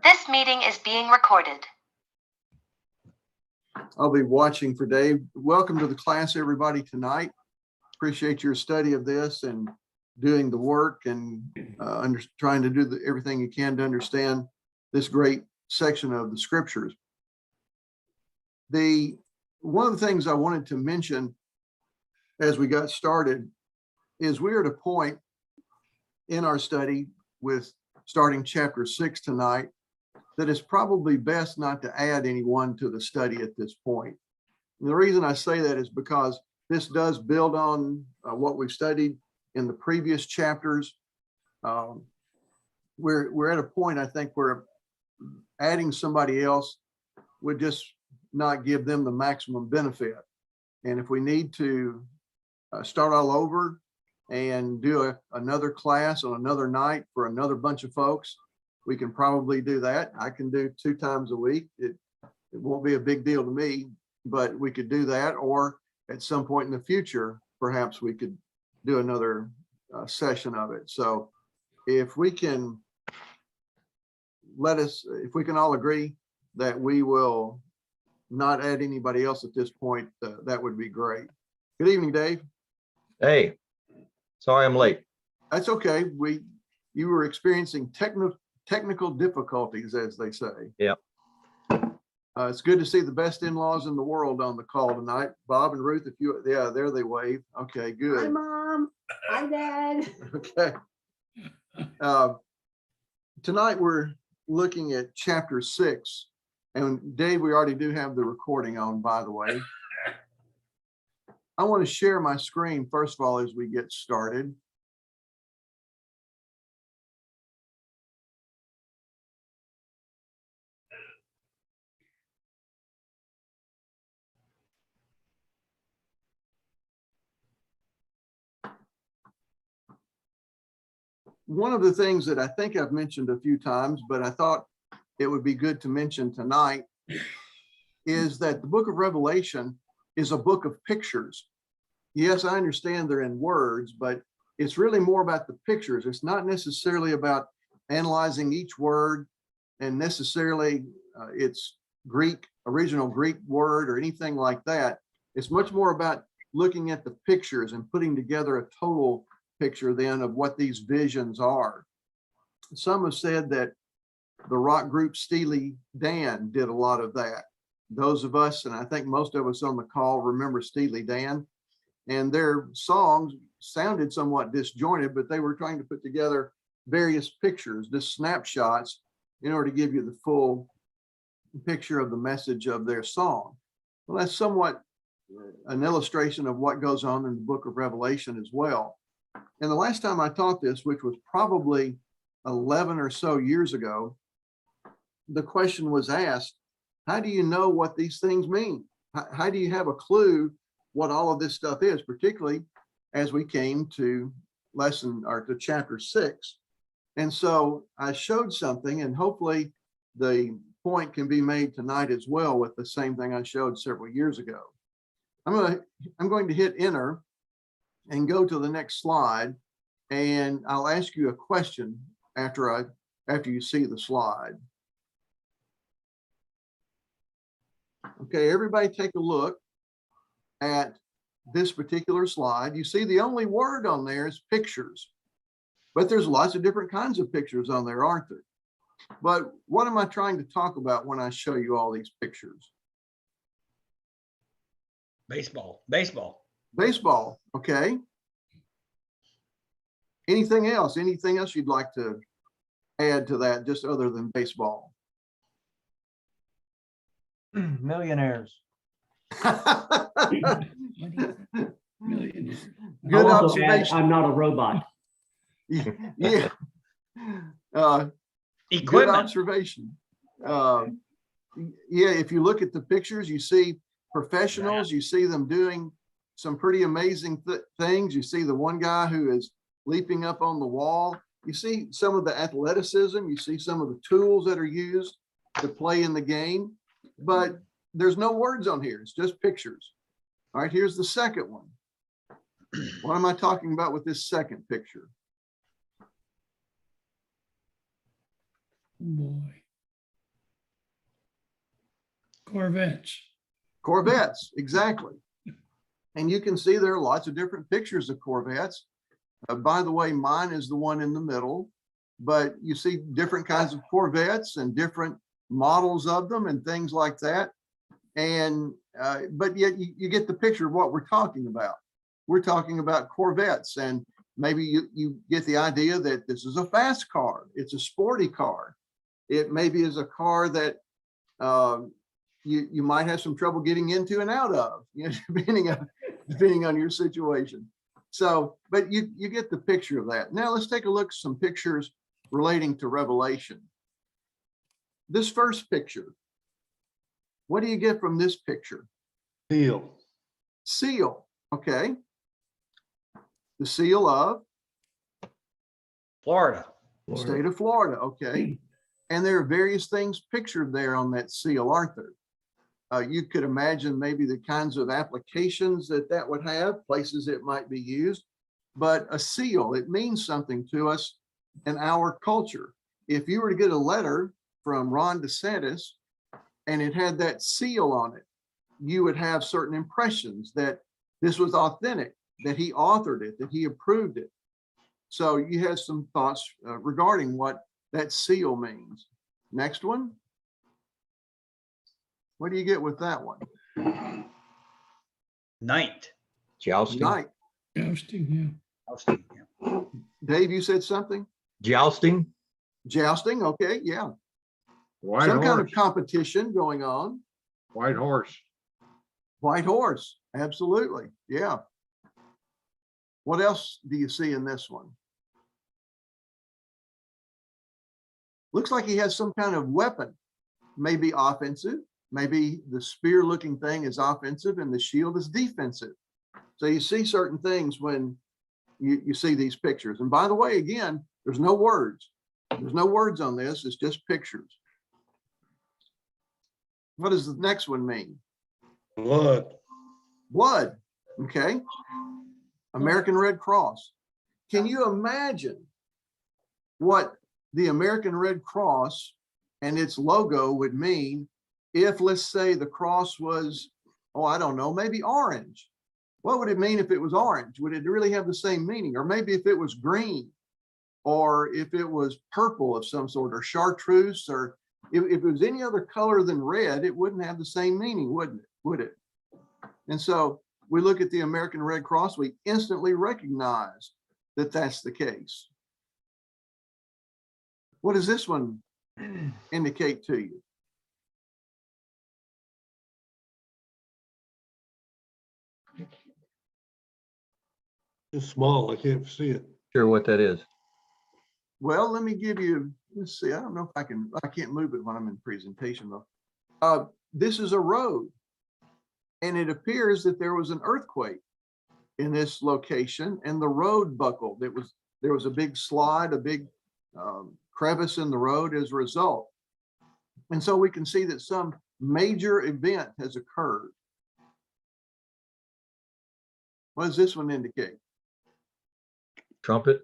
This meeting is being recorded. I'll be watching for Dave. Welcome to the class, everybody, tonight. Appreciate your study of this and doing the work and trying to do everything you can to understand this great section of the scriptures. One of the things I wanted to mention as we got started is we're at a point in our study with starting chapter 6 tonight that it's probably best not to add anyone to the study at this point. And the reason I say that is because this does build on what we've studied in the previous chapters. We're at a point, I think, where adding somebody else would just not give them the maximum benefit. And if we need to start all over and do another class on another night for another bunch of folks, we can probably do that. I can do 2 times a week. It won't be a big deal to me, but we could do that. Or at some point in the future, perhaps we could do another session of it. So if we can if we can all agree that we will not add anybody else at this point, that would be great. Good evening, Dave. Hey, sorry I'm late. That's okay. You were experiencing technical difficulties, as they say. Yeah. It's good to see the best in-laws in the world on the call tonight. Bob and Ruth, yeah, there they wave. Okay, good. Hi, Mom. Hi, Dad. Okay. Tonight we're looking at chapter 6. And Dave, we already do have the recording on, by the way. I want to share my screen, first of all, as we get started. One of the things that I think I've mentioned a few times, but I thought it would be good to mention tonight, is that the book of Revelation is a book of pictures. Yes, I understand they're in words, but it's really more about the pictures. It's not necessarily about analyzing each word and necessarily its original Greek word or anything like that. It's much more about looking at the pictures and putting together a total picture then of what these visions are. Some have said that the rock group Steely Dan did a lot of that. Those of us, and I think most of us on the call, remember Steely Dan, and their songs sounded somewhat disjointed, but they were trying to put together various pictures, just snapshots, in order to give you the full picture of the message of their song. Well, that's somewhat an illustration of what goes on in the book of Revelation as well. And the last time I taught this, which was probably 11 or so years ago, the question was asked, how do you know what these things mean? How do you have a clue what all of this stuff is, particularly as we came to chapter 6. And so I showed something, and hopefully the point can be made tonight as well with the same thing I showed several years ago. I'm going to hit enter and go to the next slide, and I'll ask you a question after you see the slide. Okay, everybody take a look at this particular slide. You see the only word on there is pictures, but there's lots of different kinds of pictures on there, aren't there? But what am I trying to talk about when I show you all these pictures? Baseball. Baseball, okay. Anything else? Anything else you'd like to add to that, just other than baseball? Millionaires. Good observation. I'm not a robot. Yeah. Good Equipment. observation. Yeah, if you look at the pictures, you see professionals, you see them doing some pretty amazing things. You see the one guy who is leaping up on the wall. You see some of the athleticism, you see some of the tools that are used to play in the game, but there's no words on here. It's just pictures. All right, here's the second one. What am I talking about with this second picture? Boy. Corvettes. Corvettes, exactly. And you can see there are lots of different pictures of Corvettes. By the way, mine is the one in the middle, but you see different kinds of Corvettes and different models of them and things like that. And, but yet you get the picture of what we're talking about. We're talking about Corvettes, and maybe you get the idea that this is a fast car. It's a sporty car. It maybe is a car that you might have some trouble getting into and out of, you know, depending on your situation. So, but you get the picture of that. Now let's take a look at some pictures relating to Revelation. This first picture, what do you get from this picture? Seal. Seal, okay. The seal of Florida. the state of Florida, okay. And there are various things pictured there on that seal, aren't there? You could imagine maybe the kinds of applications that would have, places it might be used, but a seal, it means something to us in our culture. If you were to get a letter from Ron DeSantis and it had that seal on it, you would have certain impressions that this was authentic, that he authored it, that he approved it. So you have some thoughts regarding what that seal means. Next one. What do you get with that one? Knight. Jousting. Knight. Jousting, Dave, you said something? Jousting. Jousting, okay, yeah. White Some kind of horse, competition going on. white horse. White horse, absolutely, yeah. What else do you see in this one? Looks like he has some kind of weapon, maybe offensive, maybe the spear looking thing is offensive and the shield is defensive. So you see certain things when you see these pictures. And by the way, again, there's no words. There's no words on this, it's just pictures. What does the next one mean? Blood. Blood, okay. American Red Cross. Can you imagine what the American Red Cross and its logo would mean if, let's say, the cross was, oh, I don't know, maybe orange? What would it mean if it was orange? Would it really have the same meaning? Or maybe if it was green, or if it was purple of some sort, or chartreuse, or if it was any other color than red, it wouldn't have the same meaning, wouldn't it? Would it? And so we look at the American Red Cross, we instantly recognize that that's the case. What does this one indicate to you? It's small. I can't see it. Sure what that is. Well, let me give you, let's see, I don't know if I can't move it when I'm in presentation though. This is a road, and it appears that there was an earthquake in this location and the road buckled. There was a big slide, a big crevice in the road as a result. And so we can see that some major event has occurred. What does this one indicate? Trumpet,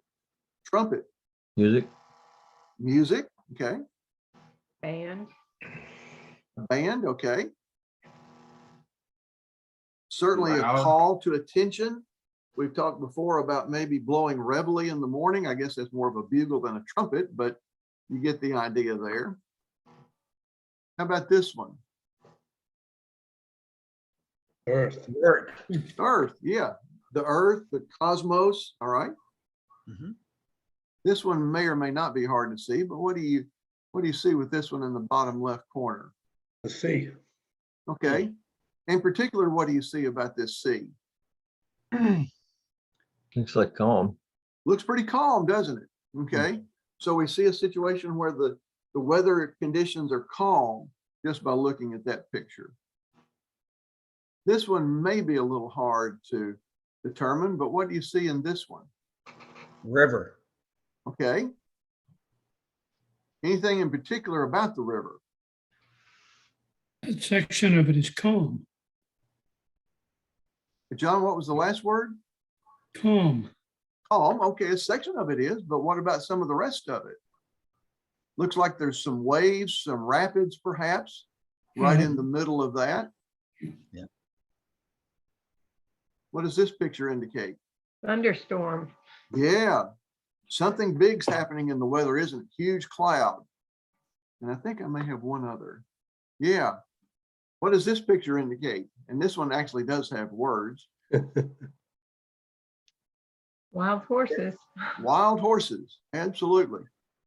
Trumpet, music, music, okay. Band. Band, okay. Certainly a Loud. call to attention. We've talked before about maybe blowing reveille in the morning. I guess that's more of a bugle than a trumpet, but you get the idea there. How about this one? Earth. Earth, yeah. The earth, the cosmos, all right. Mhm. This one may or may not be hard to see, but what do you see with this one in the bottom left corner? The sea. Okay. In particular, what do you see about this sea? looks like calm. Looks pretty calm, doesn't it? Okay. So we see a situation where the weather conditions are calm just by looking at that picture. This one may be a little hard to determine, but what do you see in this one? River. Okay. Anything in particular about the river? That section of it is calm, John, what was the last word? calm. Calm. Okay, a section of it is, but what about some of the rest of it? Looks like there's some waves, some rapids perhaps. right in the middle of that. Yeah. What does this picture indicate? Thunderstorm. Yeah, something big's happening in the weather, isn't it? Huge cloud. And I think I may have one other. Yeah. What does this picture indicate? And this one actually does have words. Wild horses. Wild horses, absolutely.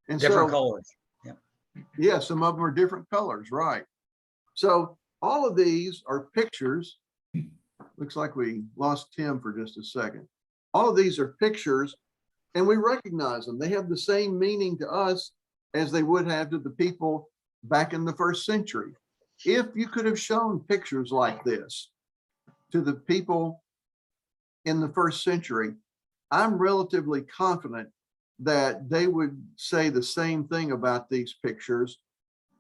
And Different so, colors. yeah, some of them are different colors, right? So all of these are pictures. Looks like we lost Tim for just a second. All of these are pictures and we recognize them. They have the same meaning to us as they would have to the people back in the first century. If you could have shown pictures like this to the people in the first century, I'm relatively confident that they would say the same thing about these pictures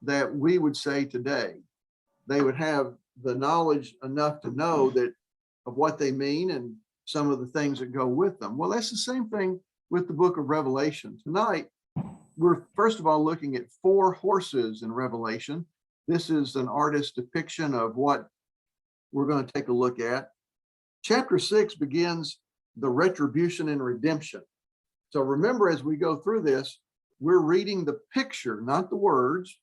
that we would say today. They would have the knowledge enough to know that of what they mean and some of the things that go with them. Well, that's the same thing with the book of Revelation. Tonight, we're first of all looking at 4 horses in Revelation. This is an artist's depiction of what we're going to take a look at. Chapter 6 begins the retribution and redemption. So remember, as we go through this, we're reading the picture, not the words.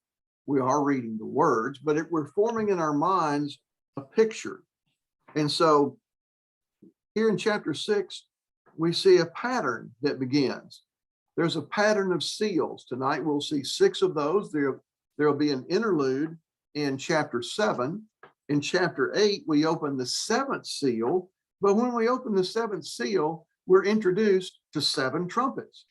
We are reading the words, but we're forming in our minds a picture. And so here in chapter 6, we see a pattern that begins. There's a pattern of seals. Tonight we'll see 6 of those. There'll be an interlude in chapter 7. In chapter 8, we open the 7th seal. But when we open the 7th seal, we're introduced to 7 trumpets.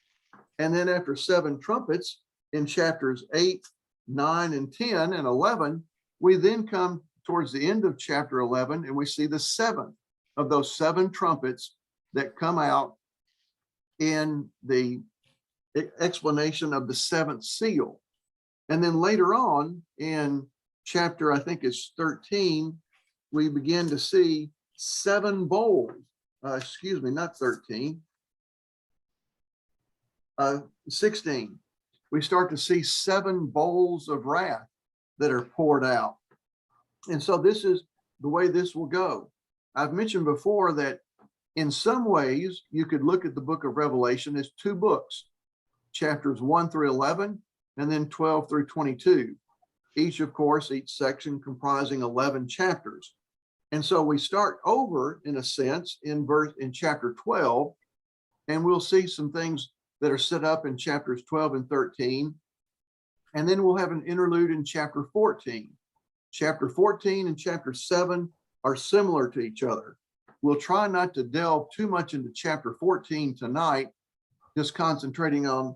And then after 7 trumpets, in chapters 8, 9, and 10, and 11, we then come towards the end of chapter 11, and we see the 7th of those 7 trumpets that come out in the explanation of the 7th seal. And then later on in chapter, I think it's 13, we begin to see 7 bowls. Excuse me, not 13. 16. We start to see 7 bowls of wrath that are poured out. And so this is the way this will go. I've mentioned before that in some ways you could look at the book of Revelation as 2 books, chapters 1 through 11, and then 12 through 22. Each, of course, each section comprising 11 chapters. And so we start over, in a sense, in chapter 12, and we'll see some things that are set up in chapters 12 and 13. And then we'll have an interlude in chapter 14. Chapter 14 and chapter 7 are similar to each other. We'll try not to delve too much into chapter 14 tonight, just concentrating on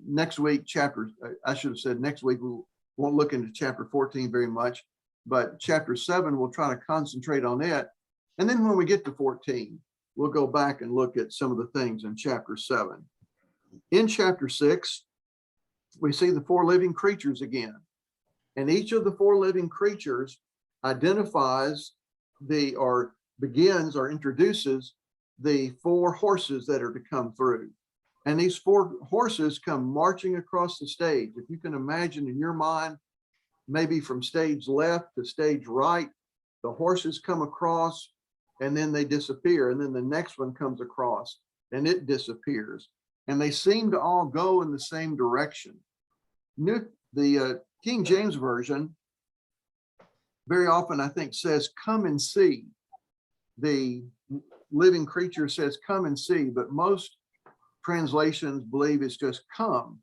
next week chapters. I should have said next week we won't look into chapter 14 very much, but chapter 7, we'll try to concentrate on it. And then when we get to 14, we'll go back and look at some of the things in chapter 7. In chapter 6, we see the 4 living creatures again. And each of the 4 living creatures identifies or begins or introduces the 4 horses that are to come through. And these 4 horses come marching across the stage. If you can imagine in your mind, maybe from stage left to stage right, the horses come across and then they disappear. And then the next one comes across and it disappears. And they seem to all go in the same direction. The King James Version very often, I think, says, "Come and see." The living creature says, "Come and see," but most translations believe it's just "come."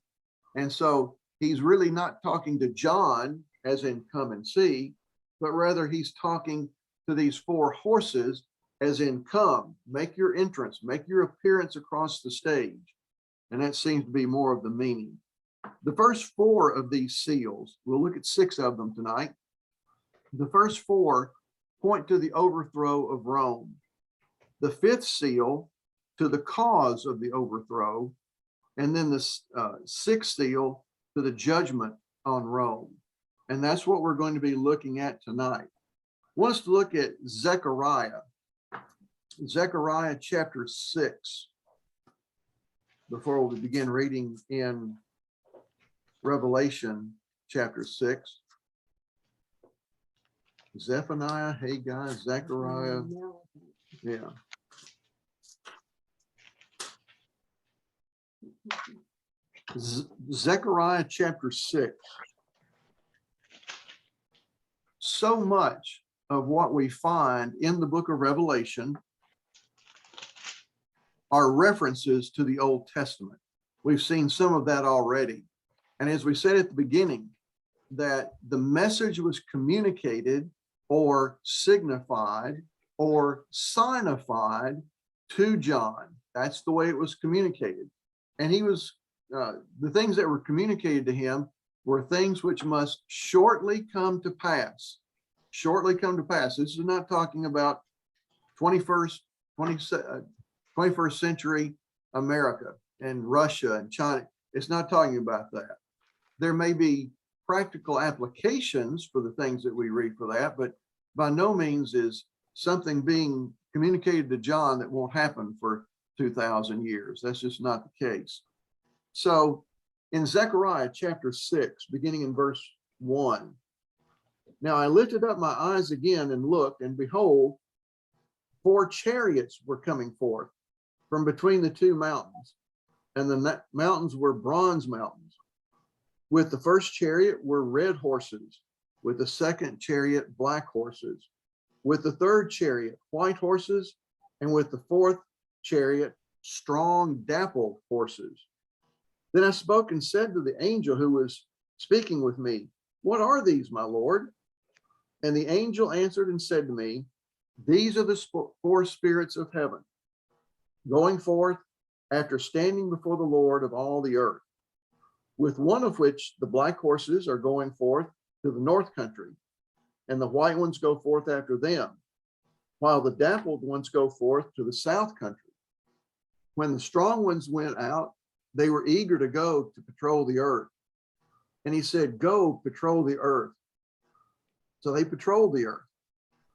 And so he's really not talking to John, as in "come and see," but rather he's talking to these 4 horses, as in "come, make your entrance, make your appearance across the stage." And that seems to be more of the meaning. The first 4 of these seals, we'll look at 6 of them tonight. The first 4 point to the overthrow of Rome. The 5th seal to the cause of the overthrow. And then the 6th seal to the judgment on Rome. And that's what we're going to be looking at tonight. I want us to look at Zechariah. Zechariah chapter 6. Before we begin reading in Revelation chapter 6. Zephaniah, Haggai, Zechariah. Yeah. Zechariah chapter 6. So much of what we find in the book of Revelation are references to the Old Testament. We've seen some of that already. And as we said at the beginning, that the message was communicated or signified or signified to John. That's the way it was communicated. And he was, the things that were communicated to him were things which must shortly come to pass. Shortly come to pass. This is not talking about 21st century America and Russia and China. It's not talking about that. There may be practical applications for the things that we read for that, but by no means is something being communicated to John that won't happen for 2,000 years. That's just not the case. So in Zechariah chapter 6, beginning in verse 1, now I lifted up my eyes again and looked, and behold, 4 chariots were coming forth from between the 2 mountains, and the mountains were bronze mountains. With the first chariot were red horses, with the second chariot black horses, with the third chariot white horses, and with the fourth chariot strong dappled horses. Then I spoke and said to the angel who was speaking with me, what are these, my Lord? And the angel answered and said to me, these are the 4 spirits of heaven, going forth after standing before the Lord of all the earth, with one of which the black horses are going forth to the north country, and the white ones go forth after them, while the dappled ones go forth to the south country. When the strong ones went out, they were eager to go to patrol the earth. And he said, go patrol the earth. So they patrolled the earth.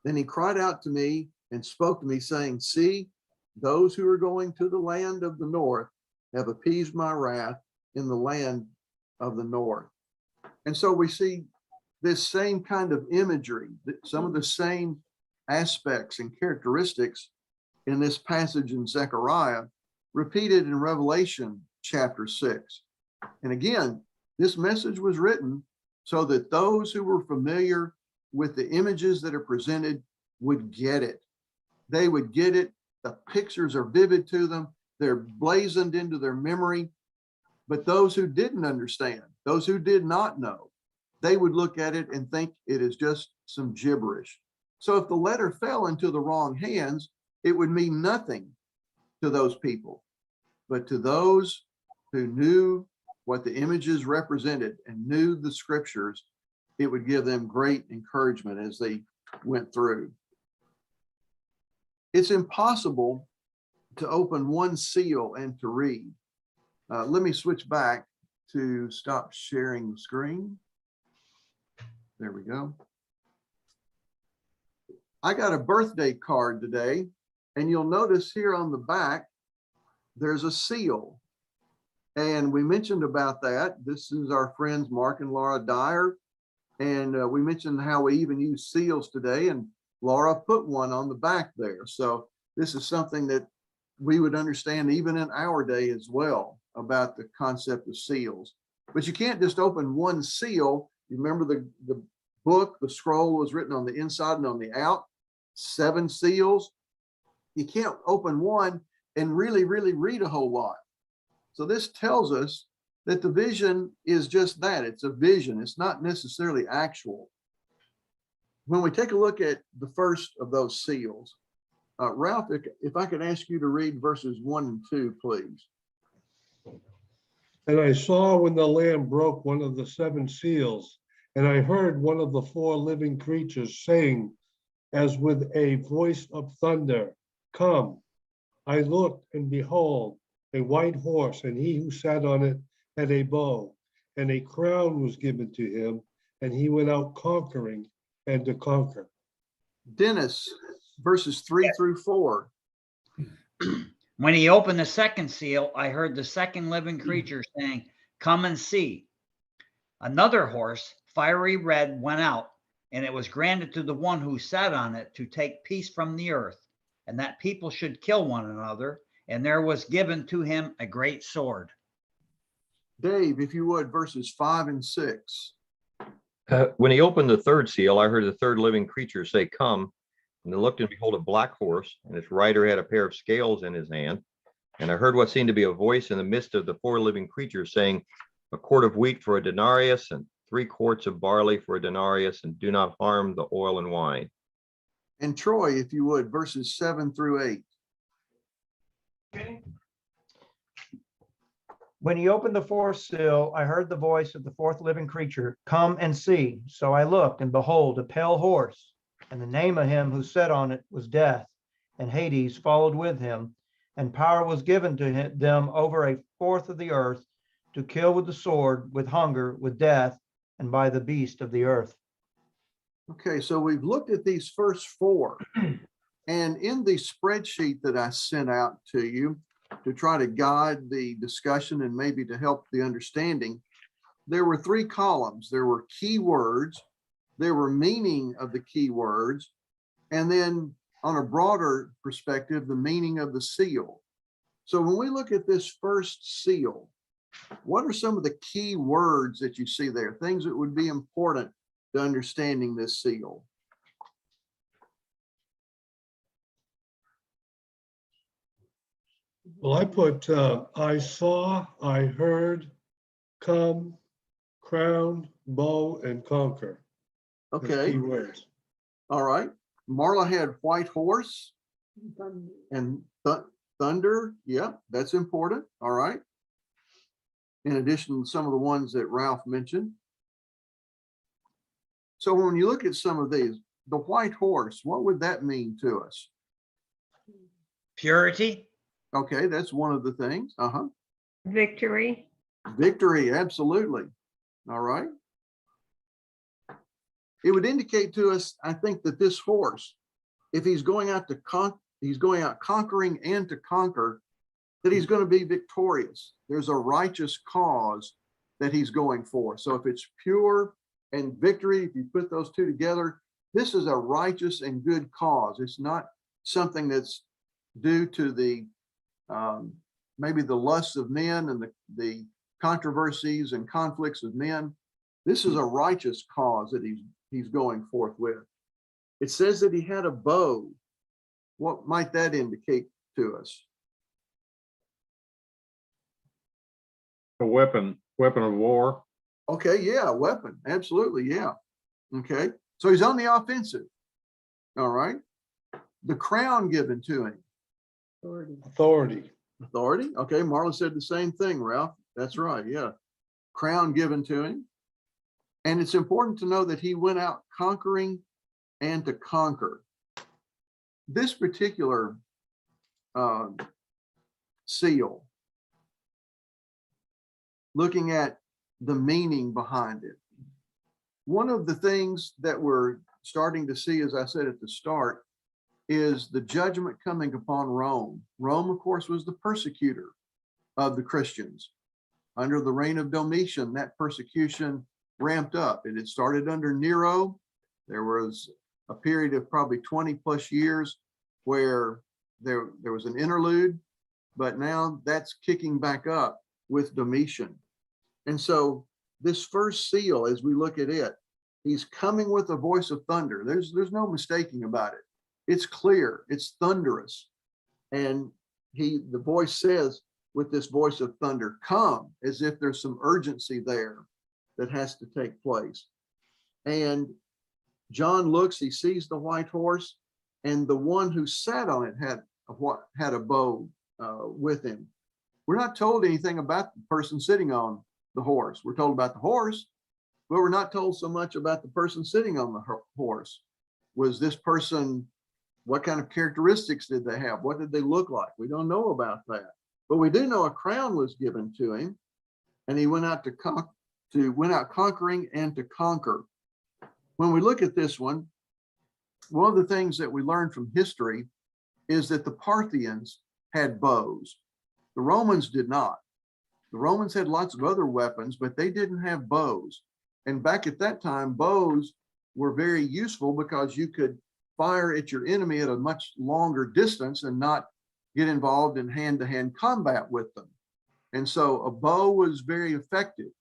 Then he cried out to me and spoke to me, saying, see, those who are going to the land of the north have appeased my wrath in the land of the north. And so we see this same kind of imagery, some of the same aspects and characteristics in this passage in Zechariah, repeated in Revelation chapter 6. And again, this message was written so that those who were familiar with the images that are presented would get it. They would get it. The pictures are vivid to them. They're blazoned into their memory. But those who didn't understand, those who did not know, they would look at it and think it is just some gibberish. So if the letter fell into the wrong hands, it would mean nothing to those people. But to those who knew what the images represented and knew the scriptures, it would give them great encouragement as they went through. It's impossible to open one seal and to read. Let me switch back to stop sharing the screen. There we go. I got a birthday card today, and you'll notice here on the back, there's a seal. And we mentioned about that. This is our friends Mark and Laura Dyer. And we mentioned how we even use seals today, and Laura put one on the back there. So this is something that we would understand even in our day as well about the concept of seals. But you can't just open one seal. You remember the book, the scroll was written on the inside and on the out, 7 seals. You can't open one and really read a whole lot. So this tells us that the vision is just that. It's a vision. It's not necessarily actual. When we take a look at the first of those seals, Ralph, if I could ask you to read verses 1 and 2, please. And I saw when the Lamb broke one of the 7 seals, and I heard one of the 4 living creatures saying, as with a voice of thunder, come. I looked, and behold, a white horse, and he who sat on it had a bow, and a crown was given to him, and he went out conquering and to conquer. Dennis, verses 3 through 4. When he opened the second seal, I heard the second living creature saying, come and see. Another horse, fiery red, went out, And it was granted to the one who sat on it to take peace from the earth, and that people should kill one another. And there was given to him a great sword. Dave, if you would, verses 5 and 6. When he opened the third seal, I heard the third living creature say, "Come." And I looked, and behold, a black horse, and its rider had a pair of scales in his hand. And I heard what seemed to be a voice in the midst of the four living creatures saying, "A quart of wheat for a denarius, and 3 quarts of barley for a denarius, and do not harm the oil and wine." And Troy, if you would, verses 7 through 8. When he opened the fourth seal, I heard the voice of the fourth living creature, "Come and see." So I looked, and behold, a pale horse, and the name of him who sat on it was Death, and Hades followed with him, and power was given to them over a fourth of the earth, to kill with the sword, with hunger, with death, and by the beast of the earth. Okay, so we've looked at these first 4. And in the spreadsheet that I sent out to you to try to guide the discussion and maybe to help the understanding, there were 3 columns. There were key words, there were meaning of the key words, and then on a broader perspective, the meaning of the seal. So when we look at this first seal, what are some of the key words that you see there? Things that would be important to understanding this seal? Well, I put, I saw, I heard, come, crown, bow, and conquer. as Okay, key words. all right. Marla had white horse and thunder. Yeah, that's important. All right. In addition to some of the ones that Ralph mentioned. So when you look at some of these, the white horse, what would that mean to us? Purity. Okay, that's one of the things. Victory. Victory, absolutely. All right. It would indicate to us, I think, that this horse, if he's going out to he's going out conquering and to conquer, that he's going to be victorious. There's a righteous cause that he's going for. So if it's pure and victory, if you put those two together, this is a righteous and good cause. It's not something that's due to the maybe the lusts of men and the controversies and conflicts of men. This is a righteous cause that he's going forth with. It says that he had a bow. What might that indicate to us? A weapon of war. Okay, yeah, weapon, absolutely, yeah. Okay, so he's on the offensive. All right. The crown given to him. Authority. Authority. Okay, Marla said the same thing, Ralph. That's right, yeah. Crown given to him. And it's important to know that he went out conquering and to conquer. This particular seal, looking at the meaning behind it. One of the things that we're starting to see, as I said at the start, is the judgment coming upon Rome. Rome, of course, was the persecutor of the Christians. Under the reign of Domitian, that persecution ramped up. It had started under Nero. There was a period of probably 20 plus years where there was an interlude, but now that's kicking back up with Domitian. And so this first seal, as we look at it, he's coming with a voice of thunder. There's no mistaking about it. It's clear, it's thunderous. And the voice says with this voice of thunder, come, as if there's some urgency there that has to take place. And John looks, he sees the white horse, and the one who sat on it had a bow with him. We're not told anything about the person sitting on the horse. We're told about the horse, but we're not told so much about the person sitting on the horse. Was this person, what kind of characteristics did they have? What did they look like? We don't know about that, but we do know a crown was given to him, and he went out conquering and to conquer. When we look at this one of the things that we learn from history is that the Parthians had bows. The Romans did not. The Romans had lots of other weapons, but they didn't have bows. And back at that time, bows were very useful because you could fire at your enemy at a much longer distance and not get involved in hand-to-hand combat with them. And so a bow was very effective.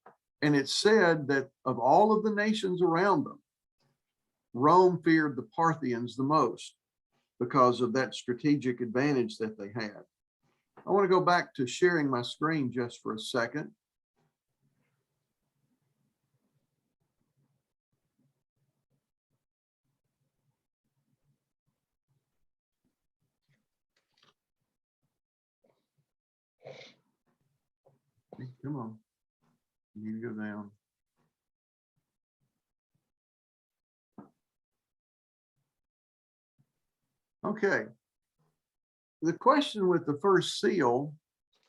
And it's said that of all of the nations around them, Rome feared the Parthians the most because of that strategic advantage that they had. I want to go back to sharing my screen just for a second. Come on. You need to go down. Okay. The question with the first seal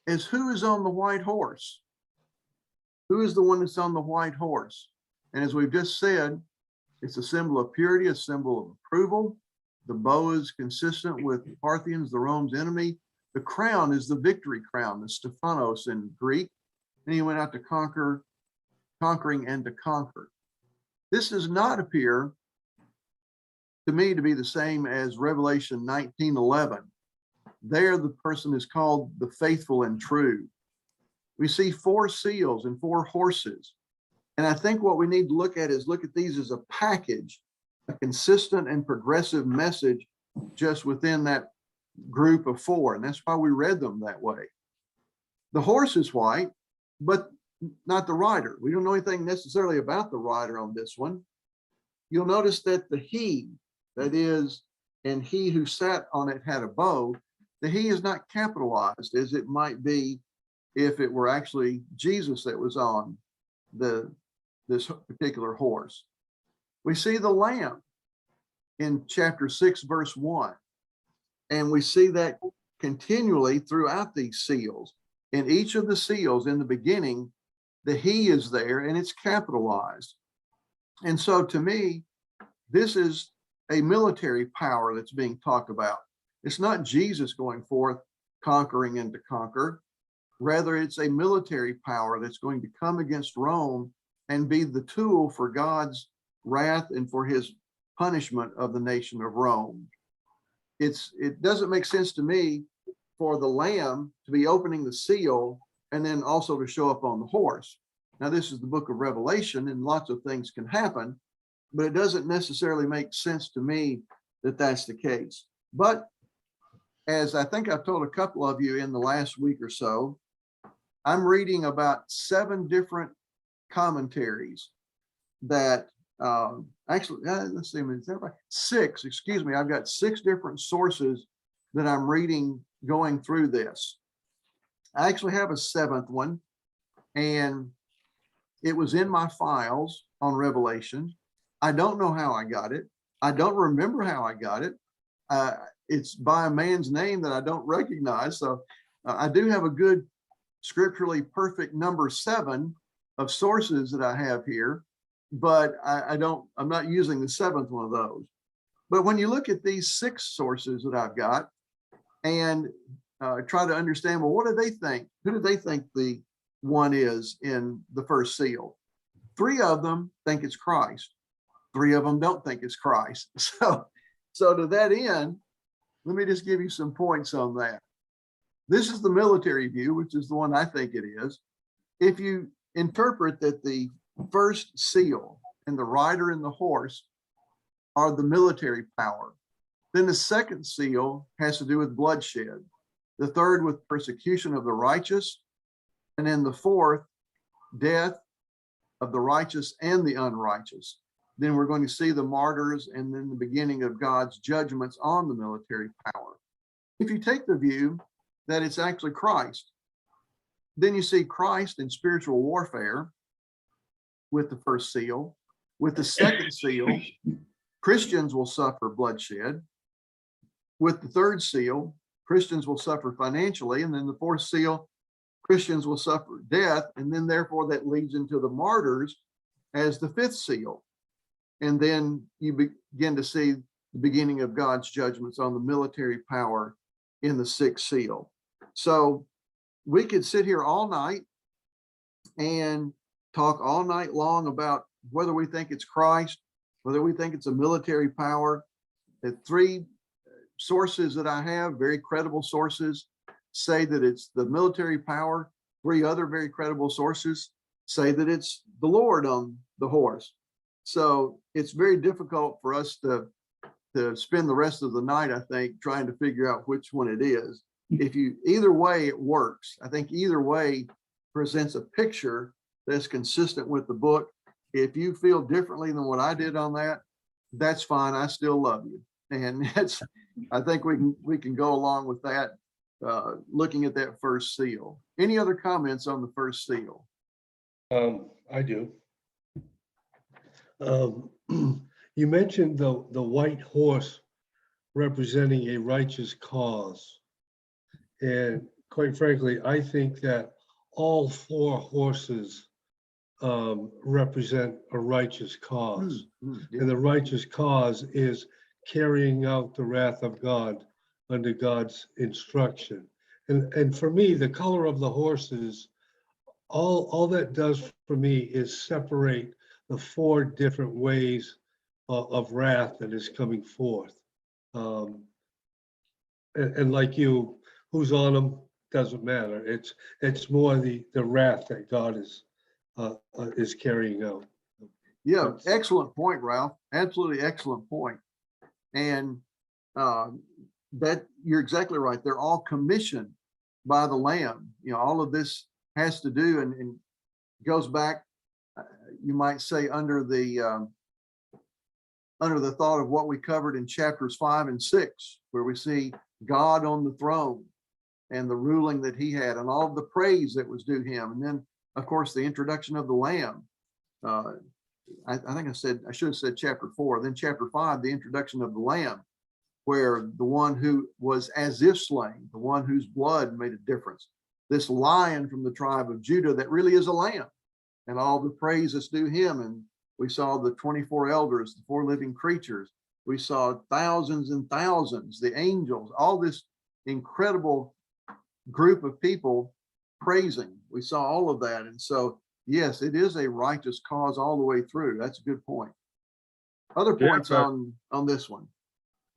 is, who is on the white horse? Who is the one that's on the white horse? And as we've just said, it's a symbol of purity, a symbol of approval. The bow is consistent with the Parthians, the Rome's enemy. The crown is the victory crown, the Stephanos in Greek. And he went out to conquering and to conquer. This does not appear to me to be the same as Revelation 19:11. There, the person is called the faithful and true. We see 4 seals and 4 horses. And I think what we need to look at is look at these as a package, a consistent and progressive message just within that group of 4. And that's why we read them that way. The horse is white, but not the rider. We don't know anything necessarily about the rider on this one. You'll notice that the he, that is, and he who sat on it had a bow, the he is not capitalized as it might be if it were actually Jesus that was on this particular horse. We see the lamb in chapter 6, verse 1. And we see that continually throughout these seals. In each of the seals in the beginning, the he is there and it's capitalized. And so to me, this is a military power that's being talked about. It's not Jesus going forth conquering and to conquer. Rather, it's a military power that's going to come against Rome and be the tool for God's wrath and for his punishment of the nation of Rome. It doesn't make sense to me for the lamb to be opening the seal and then also to show up on the horse. Now, this is the book of Revelation and lots of things can happen, but it doesn't necessarily make sense to me that that's the case. But as I think I've told a couple of you in the last week or so, I'm reading about 7 different commentaries that actually, let's see, is that right? 6, excuse me. I've got 6 different sources that I'm reading going through this. I actually have a 7th one, and it was in my files on Revelation. I don't know how I got it. I don't remember how I got it. It's by a man's name that I don't recognize. So I do have a good scripturally perfect number 7 of sources that I have here, but I'm not using the 7th one of those. But when you look at these 6 sources that I've got and try to understand, well, what do they think? Who do they think the one is in the first seal? 3 of them think it's Christ. 3 of them don't think it's Christ. So to that end, let me just give you some points on that. This is the military view, which is the one I think it is. If you interpret that the first seal and the rider and the horse are the military power, then the second seal has to do with bloodshed, the third with persecution of the righteous, and then the fourth, death of the righteous and the unrighteous. Then we're going to see the martyrs and then the beginning of God's judgments on the military power. If you take the view that it's actually Christ, then you see Christ in spiritual warfare with the first seal. With the second seal, Christians will suffer bloodshed. With the third seal, Christians will suffer financially. And then the fourth seal, Christians will suffer death. And then therefore that leads into the martyrs as the 5th seal. And then you begin to see the beginning of God's judgments on the military power in the 6th seal. So we could sit here all night and talk all night long about whether we think it's Christ whether we think it's a military power. The three sources that I have, very credible sources, say that it's the military power. Three other very credible sources say that it's the Lord on the horse. So it's very difficult for us to spend the rest of the night, I think, trying to figure out which one it is. If you, either way, it works. I think either way presents a picture that's consistent with the book. If you feel differently than what I did on that, that's fine. I still love you. And that's, I think we can go along with that, looking at that first seal. Any other comments on the first seal? I do. You mentioned the white horse representing a righteous cause. And quite frankly, I think that all four horses represent a righteous cause. Yeah. And the righteous cause is carrying out the wrath of God under God's instruction. And for me, the color of the horses, all that does for me is separate the four different ways of wrath that is coming forth. And like you, who's on them doesn't matter. It's more the wrath that God is carrying out. Yeah, excellent point, Ralph. Absolutely excellent point. And that you're exactly right. They're all commissioned by the Lamb. You know, all of this has to do and goes back, you might say, under the thought of what we covered in chapters 5 and 6, where we see God on the throne and the ruling that he had and all of the praise that was due him. And then, of course, the introduction of the Lamb. I think I should have said chapter 4, then chapter 5, the introduction of the Lamb, where the one who was as if slain, the one whose blood made a difference, this lion from the tribe of Judah that really is a lamb, and all the praise that's due him. And we saw the 24 elders, the 4 living creatures. We saw thousands and thousands, the angels, all this incredible group of people praising. We saw all of that. And so, yes, it is a righteous cause all the way through. That's a good point. Other Yeah, points on this one?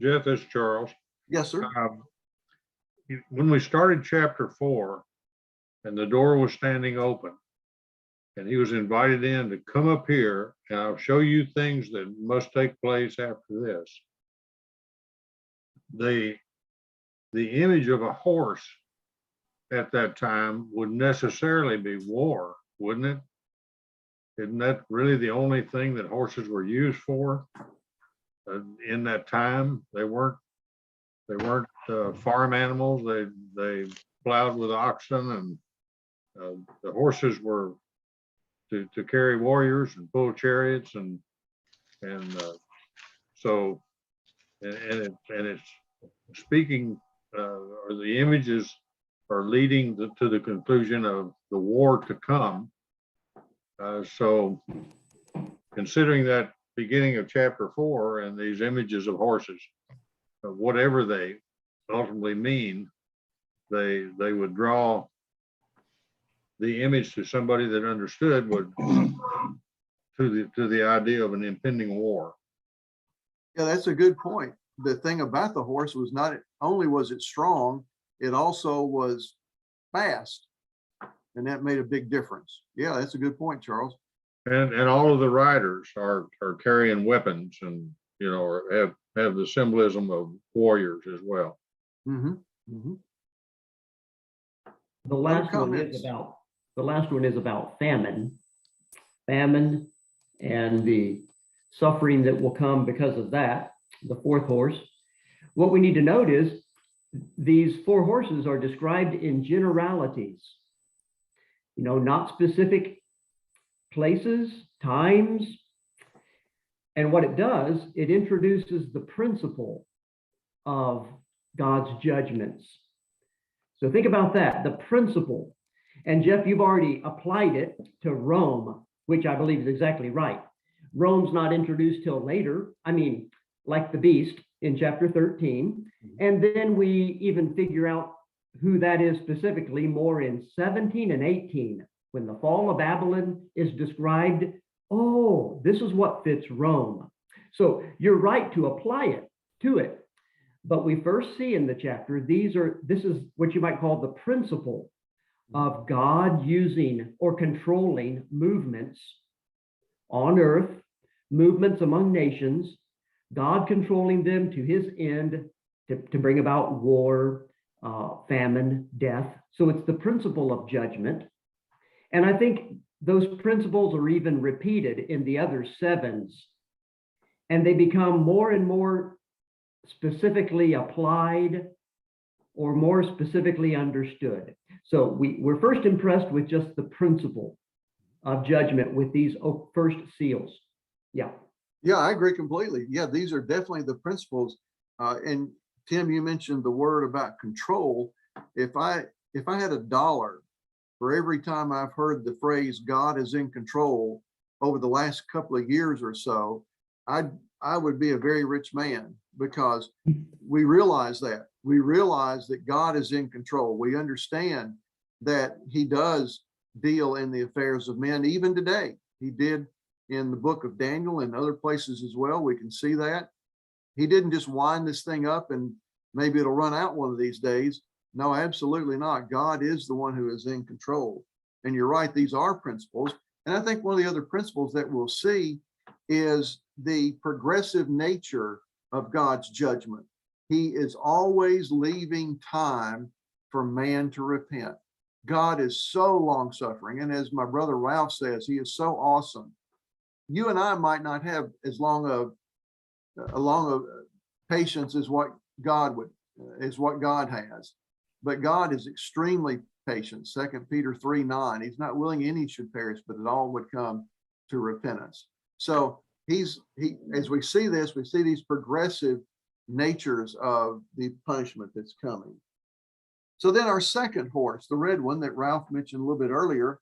Jeff, this is Charles. Yes, sir. When we started chapter 4 and the door was standing open and he was invited in to come up here and I'll show you things that must take place after this. The image of a horse at that time would necessarily be war, wouldn't it? Isn't that really the only thing that horses were used for in that time? They weren't farm animals. They plowed with oxen, and the horses were to carry warriors and pull chariots, and so it's speaking, or the images are leading to the conclusion of the war to come. So considering that beginning of chapter 4 and these images of horses, whatever they ultimately mean, they would draw the image to somebody that understood would to the idea of an impending war. Yeah, that's a good point. The thing about the horse was not only was it strong, it also was fast, and that made a big difference. Yeah, that's a good point, Charles. And all of the riders are carrying weapons, and you know, or have the symbolism of warriors as well. Mm-hmm. Mm-hmm. The last one is about famine and the suffering that will come because of that, the fourth horse. What we need to note is these 4 horses are described in generalities, you know, not specific places, times. And what it does, it introduces the principle of God's judgments. So think about that, the principle. And Jeff, you've already applied it to Rome, which I believe is exactly right. Rome's not introduced till later. I mean, like the beast in chapter 13. And then we even figure out who that is specifically more in 17 and 18, when the fall of Babylon is described. Oh, this is what fits Rome. So you're right to apply it to it. But we first see in the chapter, this is what you might call the principle of God using or controlling movements on earth, movements among nations, God controlling them to his end to bring about war, famine, death. So it's the principle of judgment. And I think those principles are even repeated in the other sevens, and they become more and more specifically applied or more specifically understood. So we're first impressed with just the principle of judgment with these first seals. Yeah. Yeah, I agree completely. Yeah, these are definitely the principles. And Tim, you mentioned the word about control. If I had $1 for every time I've heard the phrase God is in control over the last couple of years or so, I would be a very rich man, because we realize that. We realize that God is in control. We understand that he does deal in the affairs of men even today. He did in the book of Daniel and other places as well. We can see that. He didn't just wind this thing up and maybe it'll run out one of these days. No, absolutely not. God is the one who is in control. And you're right, these are principles. And I think one of the other principles that we'll see is the progressive nature of God's judgment. He is always leaving time for man to repent. God is so long-suffering. And as my brother Ralph says, he is so awesome. You and I might not have as long of patience as what God has, but God is extremely patient. 2 Peter 3:9, he's not willing any should perish, but that all would come to repentance. So as we see this, we see these progressive natures of the punishment that's coming. So then our second horse, the red one that Ralph mentioned a little bit earlier,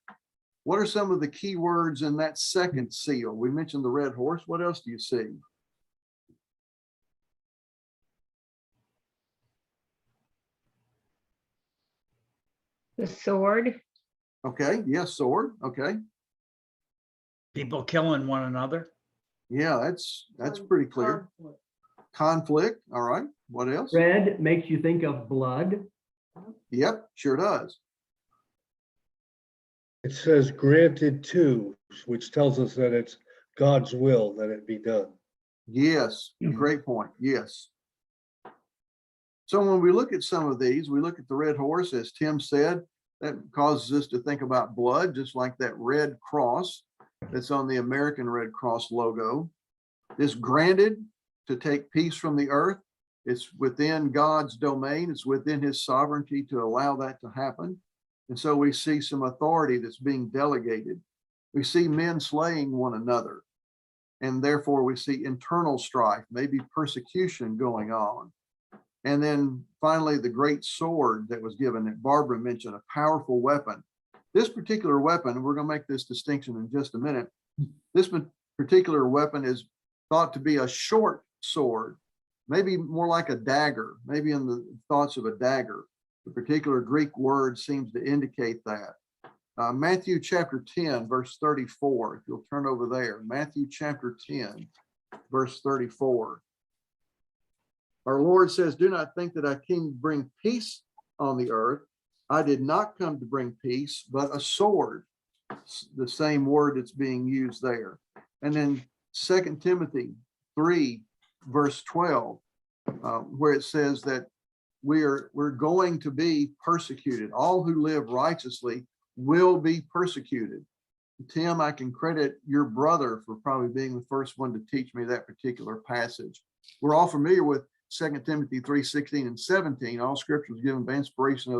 what are some of the key words in that second seal? We mentioned the red horse. What else do you see? The sword. Okay, yes, sword. Okay. People killing one another. Yeah, that's pretty clear. Conflict. All right. What else? Red makes you think of blood. Yep, sure does. It says granted to, which tells us that it's God's will that it be done. Yes, great point. Yes. So when we look at some of these, we look at the red horse, as Tim said, that causes us to think about blood, just like that red cross that's on the American Red Cross logo. Is granted to take peace from the earth. It's within God's domain. It's within his sovereignty to allow that to happen. And so we see some authority that's being delegated. We see men slaying one another. And therefore we see internal strife, maybe persecution going on. And then finally, the great sword that was given that Barbara mentioned, a powerful weapon. This particular weapon, we're going to make this distinction in just a minute. This particular weapon is thought to be a short sword, maybe more like a dagger, maybe in the thoughts of a dagger. The particular Greek word seems to indicate that. Matthew chapter 10, verse 34, if you'll turn over there. Matthew chapter 10, verse 34. Our Lord says, do not think that I came to bring peace on the earth. I did not come to bring peace, but a sword. The same word that's being used there. And then 2 Timothy 3, verse 12, where it says that we're going to be persecuted. All who live righteously will be persecuted. Tim, I can credit your brother for probably being the first one to teach me that particular passage. We're all familiar with 2 Timothy 3:16 and 17. All scripture is given by inspiration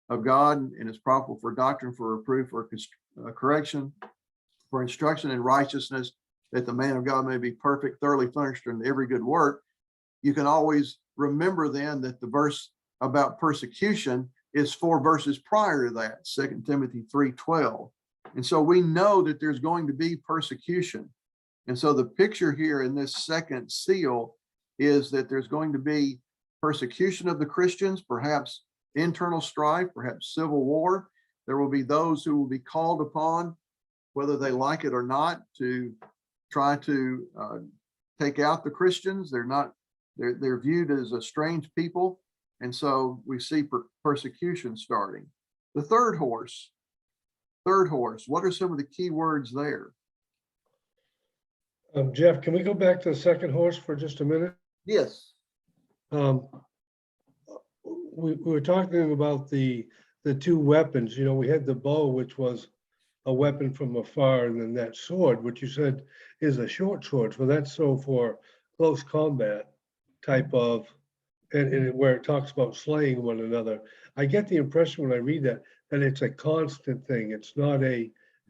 of God and is profitable for doctrine, for reproof, for correction, for instruction in righteousness, that the man of God may be perfect, thoroughly furnished in every good work. You can always remember then that the verse about persecution is 4 verses prior to that, 2 Timothy 3:12. And so we know that there's going to be persecution. And so the picture here in this second seal is that there's going to be persecution of the Christians, perhaps internal strife, perhaps civil war. There will be those who will be called upon, whether they like it or not, to try to take out the Christians. They're not, they're viewed as a strange people. And so we see persecution starting. The third horse, what are some of the key words there? Jeff, can we go back to the second horse for just a minute? Yes. We were talking about the two weapons. You know, we had the bow, which was a weapon from afar, and then that sword, which you said is a short sword. Well, that's so for close combat type of, and where it talks about slaying one another. I get the impression when I read that it's a constant thing. It's not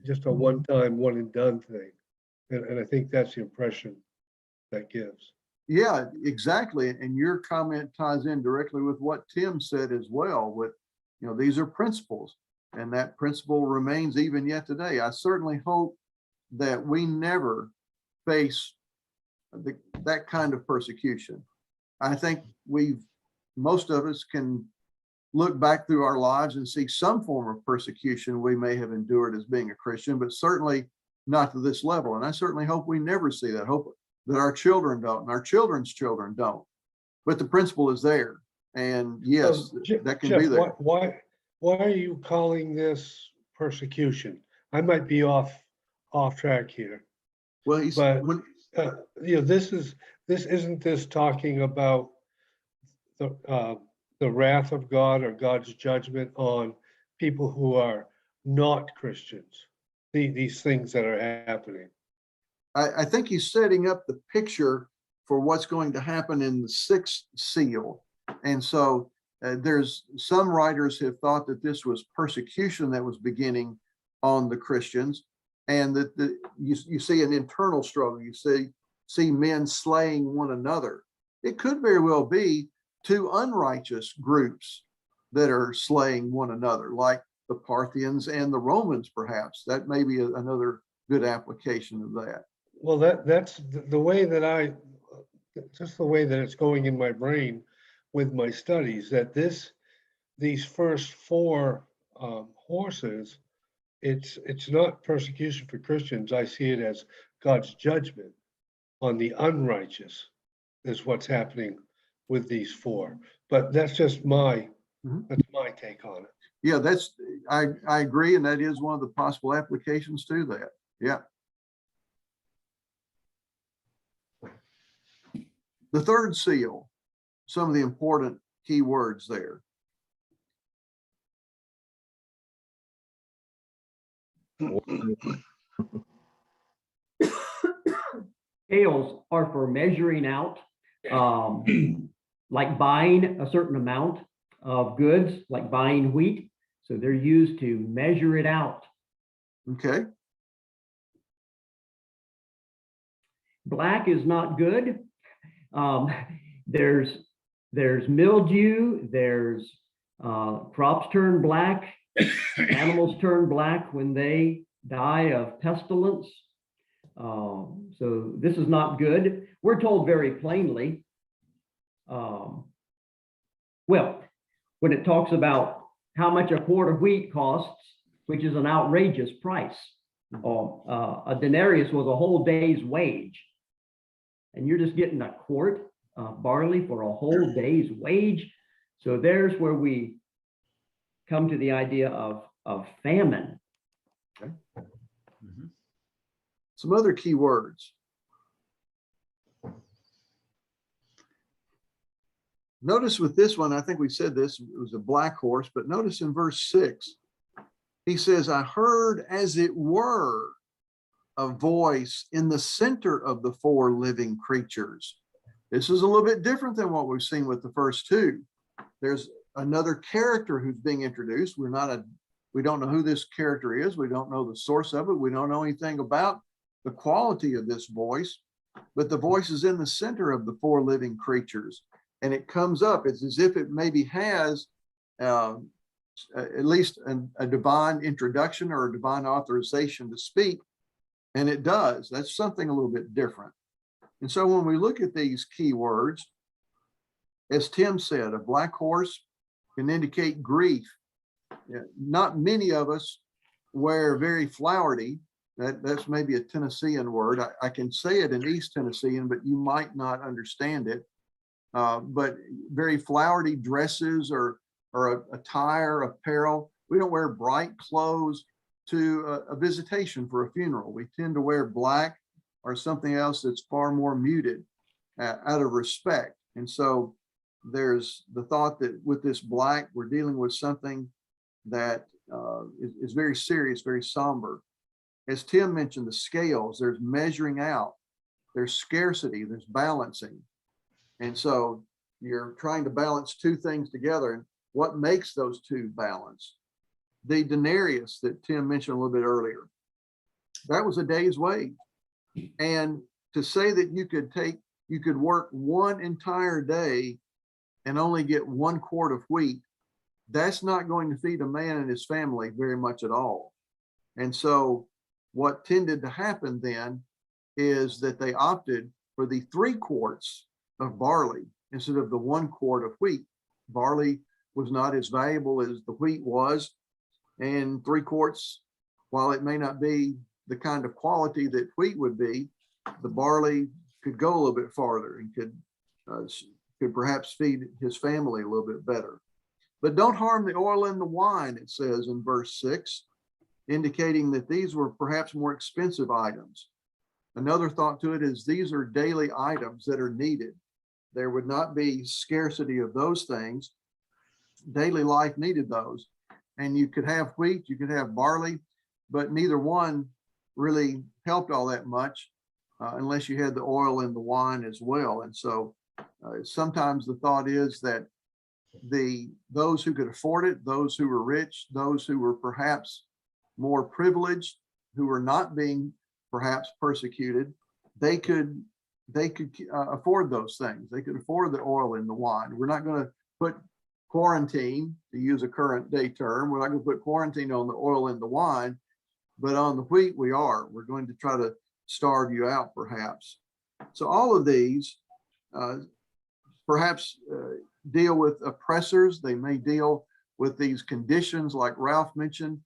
just a one-time, one and done thing. And I think that's the impression that gives. Yeah, exactly. And your comment ties in directly with what Tim said as well. With, you know, these are principles, and that principle remains even yet today. I certainly hope that we never face that kind of persecution. I think most of us can look back through our lives and see some form of persecution we may have endured as being a Christian, but certainly not to this level. And I certainly hope we never see that. Hope that our children don't, and our children's children don't. But the principle is there. And yes, that can Jeff, be there. Why are you calling this persecution? I might be off track here. Well, You know, this isn't this talking about the wrath of God or God's judgment on people who are not Christians, these things that are happening. I think he's setting up the picture for what's going to happen in the sixth seal. And so there's some writers have thought that this was persecution that was beginning on the Christians, and that you see an internal struggle. You see men slaying one another. It could very well be two unrighteous groups that are slaying one another, like the Parthians and the Romans, perhaps. That may be another good application of that. Well, that's the way that just the way that it's going in my brain with my studies, that these first four horses, it's not persecution for Christians. I see it as God's judgment on the unrighteous is what's happening with these four. But that's just that's my take on it. Yeah, I agree, and that is one of the possible applications to that. Yeah. The third seal, some of the important key words there. Scales are for measuring out, like buying a certain amount of goods, like buying wheat. So they're used to measure it out. Okay. Black is not good. There's mildew, there's crops turn black, animals turn black when they die of pestilence. So this is not good. We're told very plainly, well, when it talks about how much a quart of wheat costs, which is an outrageous price. A denarius was a whole day's wage. And you're just getting a quart of barley for a whole day's wage. So there's where we come to the idea of famine. Okay. Some other key words. Notice with this one, I think we said this, it was a black horse, but notice in verse 6, he says, I heard as it were a voice in the center of the four living creatures. This is a little bit different than what we've seen with the first two. There's another character who's being introduced. We don't know who this character is. We don't know the source of it. We don't know anything about the quality of this voice, but the voice is in the center of the four living creatures. And it comes up, it's as if it maybe has at least a divine introduction or a divine authorization to speak. And it does. That's something a little bit different. And so when we look at these key words, as Tim said, a black horse can indicate grief. Not many of us wear very flowery That's maybe a Tennessean word. I can say it in East Tennessean, but you might not understand it. But very flowery dresses or attire, apparel. We don't wear bright clothes to a visitation for a funeral. We tend to wear black or something else that's far more muted out of respect. And so there's the thought that with this black, we're dealing with something that is very serious, very somber. As Tim mentioned, the scales, there's measuring out, there's scarcity, there's balancing. And so you're trying to balance two things together. And what makes those two balance? The denarius that Tim mentioned a little bit earlier, that was a day's wage. And to say that you could work one entire day and only get 1 quart of wheat, that's not going to feed a man and his family very much at all. And so what tended to happen then is that they opted for the 3 quarts of barley instead of the 1 quart of wheat. Barley was not as valuable as the wheat was, and 3 quarts, while it may not be the kind of quality that wheat would be, the barley could go a little bit farther and could perhaps feed his family a little bit better. But don't harm the oil and the wine, it says in verse 6, indicating that these were perhaps more expensive items. Another thought to it is these are daily items that are needed. There would not be scarcity of those things. Daily life needed those. And you could have wheat, you could have barley, but neither one really helped all that much unless you had the oil and the wine as well. And so sometimes the thought is that those who could afford it, those who were rich, those who were perhaps more privileged, who were not being perhaps persecuted, they could afford those things. They could afford the oil and the wine. We're not going to put quarantine, to use a current day term, we're not going to put quarantine on the oil and the wine, but on the wheat we are. We're going to try to starve you out perhaps. So all of these perhaps deal with oppressors. They may deal with these conditions like Ralph mentioned,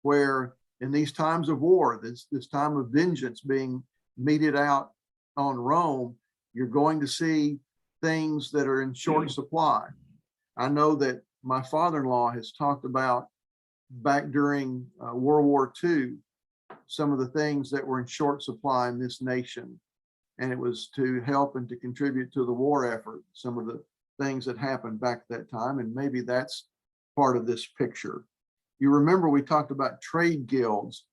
where in these times of war, this time of vengeance being meted out on Rome, you're going to see things that are in short supply. I know that my father-in-law has talked about back during World War II, some of the things that were in short supply in this nation. And it was to help and to contribute to the war effort, some of the things that happened back at that time. And maybe that's part of this picture. You remember we talked about trade guilds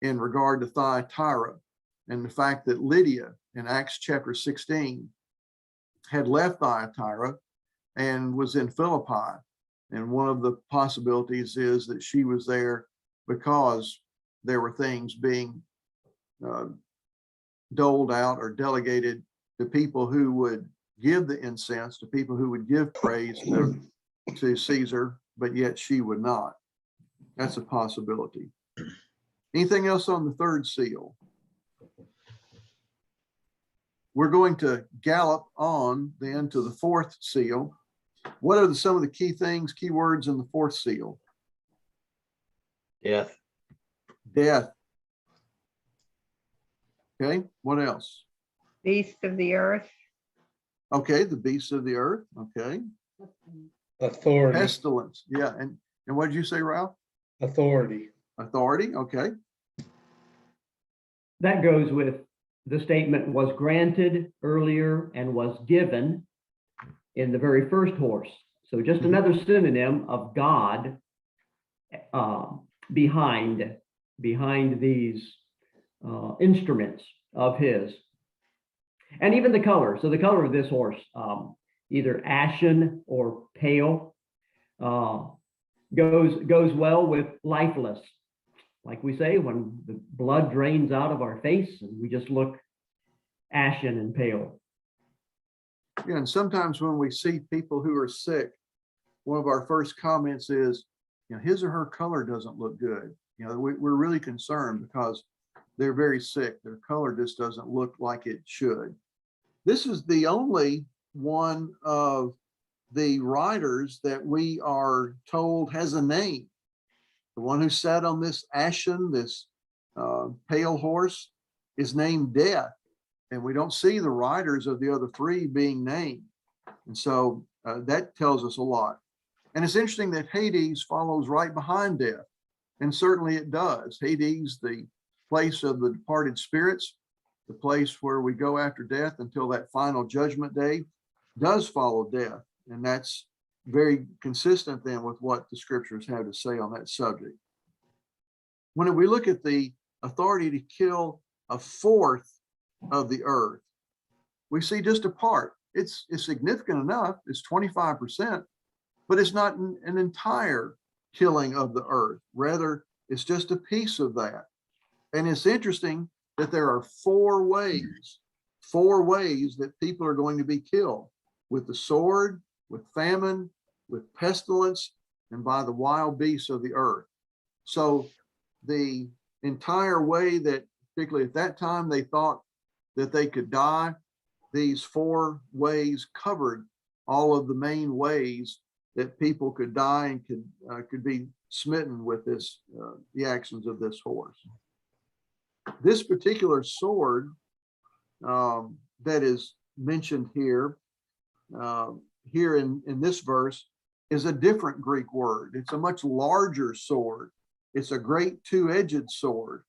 in regard to Thyatira and the fact that Lydia in Acts chapter 16 had left Thyatira and was in Philippi. And one of the possibilities is that she was there because there were things being doled out or delegated to people who would give the incense, to people who would give praise to Caesar, but yet she would not. That's a possibility. Anything else on the third seal? We're going to gallop on then to the fourth seal. What are some of the key things, key words in the fourth seal? Death. Death. Okay, what else? Beast of the earth. Okay, the beasts of the earth. Okay. Authority. Pestilence. Yeah, and what did you say, Ralph? Authority. Authority. Okay. That goes with the statement was granted earlier and was given in the very first horse. So just another synonym of God behind these instruments of his. And even the color. So the color of this horse, either ashen or pale, goes well with lifeless. Like we say, when the blood drains out of our face and we just look ashen and pale. Yeah, and sometimes when we see people who are sick, one of our first comments is, you know, his or her color doesn't look good. You know, we're really concerned because they're very sick. Their color just doesn't look like it should. This is the only one of the riders that we are told has a name. The one who sat on this ashen, this pale horse is named Death, and we don't see the riders of the other three being named. And so that tells us a lot. And it's interesting that Hades follows right behind Death. And certainly it does. Hades, the place of the departed spirits, the place where we go after death until that final judgment day, does follow death. And that's very consistent then with what the scriptures have to say on that subject. When we look at the authority to kill a fourth of the earth, we see just a part. It's significant enough, it's 25%, but it's not an entire killing of the earth. Rather, it's just a piece of that. And it's interesting that there are four ways that people are going to be killed: with the sword, with famine, with pestilence, and by the wild beasts of the earth. So the entire way that, particularly at that time, they thought that they could die, these four ways covered all of the main ways that people could die and could be smitten with this, the actions of this horse. This particular sword that is mentioned here, in this verse, is a different Greek word. It's a much larger sword. It's a great two-edged sword.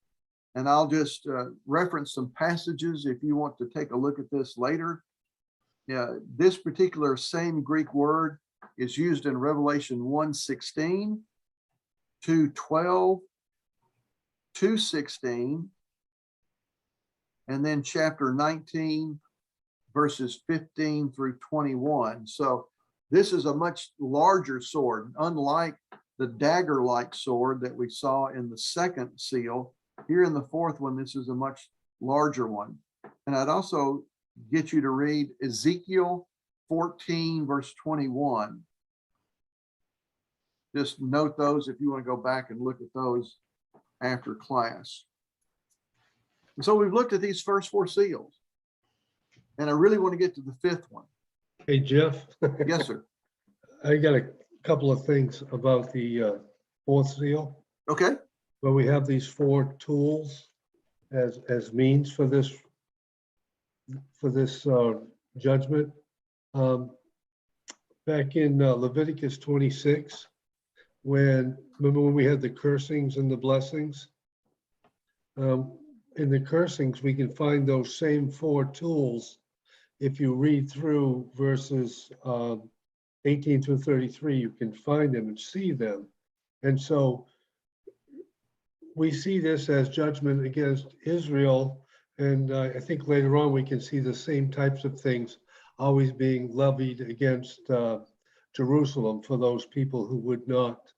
And I'll just reference some passages if you want to take a look at this later. This particular same Greek word is used in Revelation 1:16, 2:12, 2:16, and then chapter 19, verses 15 through 21. So this is a much larger sword, unlike the dagger-like sword that we saw in the second seal. Here in the fourth one, this is a much larger one. And I'd also get you to read Ezekiel 14, verse 21. Just note those if you want to go back and look at those after class. And so we've looked at these first four seals, and I really want to get to the fifth one. Hey, Jeff. Yes, sir. I got a couple of things about the fourth seal, Okay. where we have these four tools as means for this judgment. Back in Leviticus 26, remember when we had the cursings and the blessings? In the cursings, we can find those same four tools. If you read through verses 18 through 33, you can find them and see them. And so we see this as judgment against Israel. And I think later on we can see the same types of things always being levied against Jerusalem for those people who would not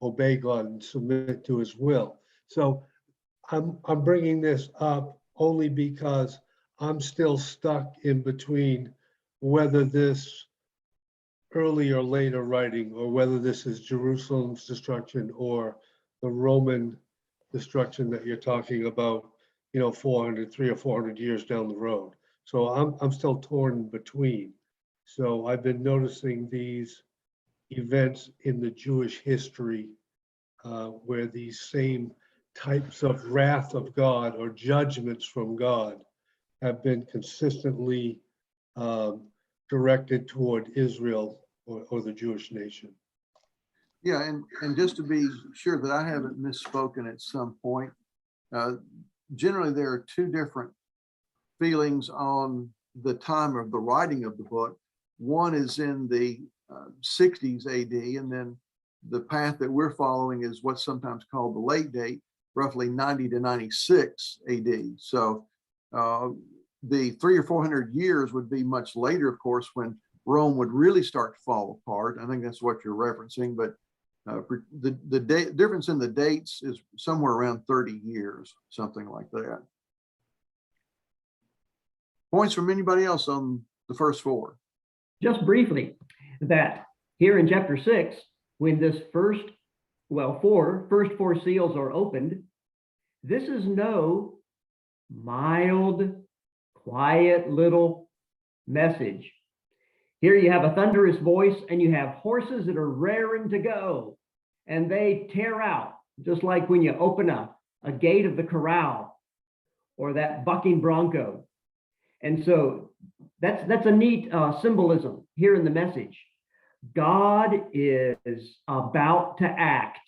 obey God and submit to his will. So I'm bringing this up only because I'm still stuck in between whether this early or later writing, or whether this is Jerusalem's destruction or the Roman destruction that you're talking about, 300 or 400 years down the road. So I'm still torn between. So I've been noticing these events in the Jewish history where these same types of wrath of God or judgments from God have been consistently directed toward Israel or the Jewish nation. Yeah, and just to be sure that I haven't misspoken at some point, generally there are two different feelings on the time of the writing of the book. One is in the 60s AD, and then the path that we're following is what's sometimes called the late date, roughly 90 to 96 AD. So the 300 or 400 years would be much later, of course, when Rome would really start to fall apart. I think that's what you're referencing, but the difference in the dates is somewhere around 30 years, something like that. Points from anybody else on the first four? Just briefly, that here in chapter 6, when this first four seals are opened, this is no mild, quiet little message. Here you have a thunderous voice, and you have horses that are raring to go, and they tear out, just like when you open a a gate of the corral or that bucking bronco. And so that's a neat symbolism here in the message. God is about to act.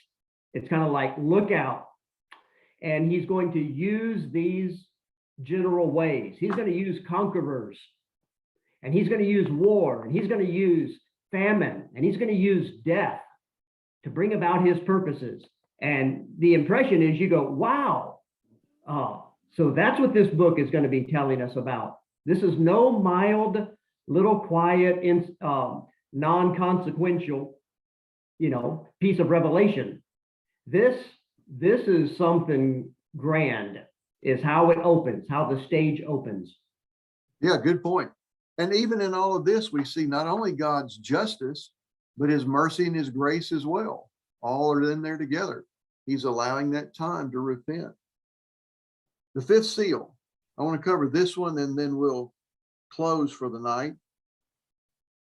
It's kind of like, look out. And he's going to use these general ways. He's going to use conquerors, and he's going to use war, and he's going to use famine, and he's going to use death to bring about his purposes. And the impression is you go, wow. So that's what this book is going to be telling us about. This is no mild, little quiet, non-consequential, piece of revelation. This is something grand, is how it opens, how the stage opens. Yeah, good point. And even in all of this, we see not only God's justice, but his mercy and his grace as well. All are in there together. He's allowing that time to repent. The fifth seal. I want to cover this one and then we'll close for the night.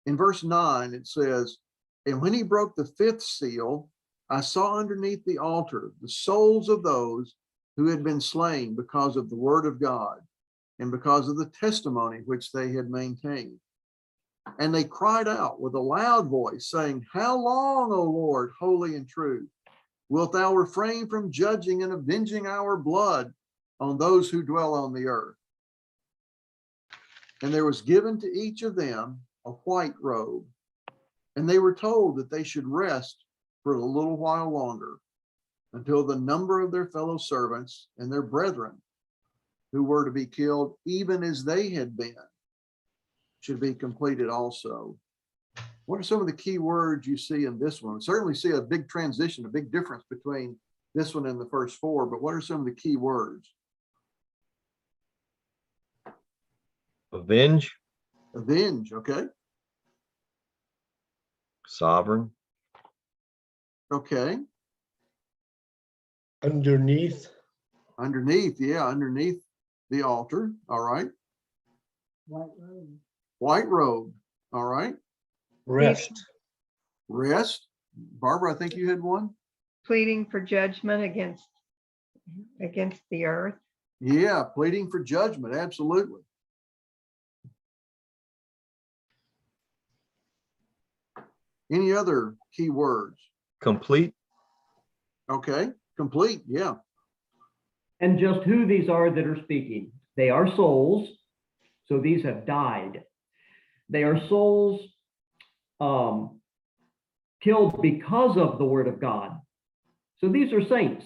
In verse 9, it says, "And when he broke the fifth seal, I saw underneath the altar the souls of those who had been slain because of the word of God and because of the testimony which they had maintained. And they cried out with a loud voice, saying, How long, O Lord, holy and true, wilt thou refrain from judging and avenging our blood on those who dwell on the earth? And there was given to each of them a white robe, and they were told that they should rest for a little while longer, until the number of their fellow servants and their brethren who were to be killed, even as they had been, should be completed also." What are some of the key words you see in this one? Certainly see a big transition, a big difference between this one and the first four, but what are some of the key words? Avenge, Avenge, okay. sovereign, Okay. Underneath, Underneath, yeah, underneath the altar. All right. White robe. White robe. All right. rest, Rest. Barbara, I think you had one. Pleading for judgment against the earth. Yeah, pleading for judgment. Absolutely. Any other key words? complete, Okay. Complete. Yeah. And just who these are that are speaking. They are souls, so these have died. They are souls killed because of the word of God. So these are saints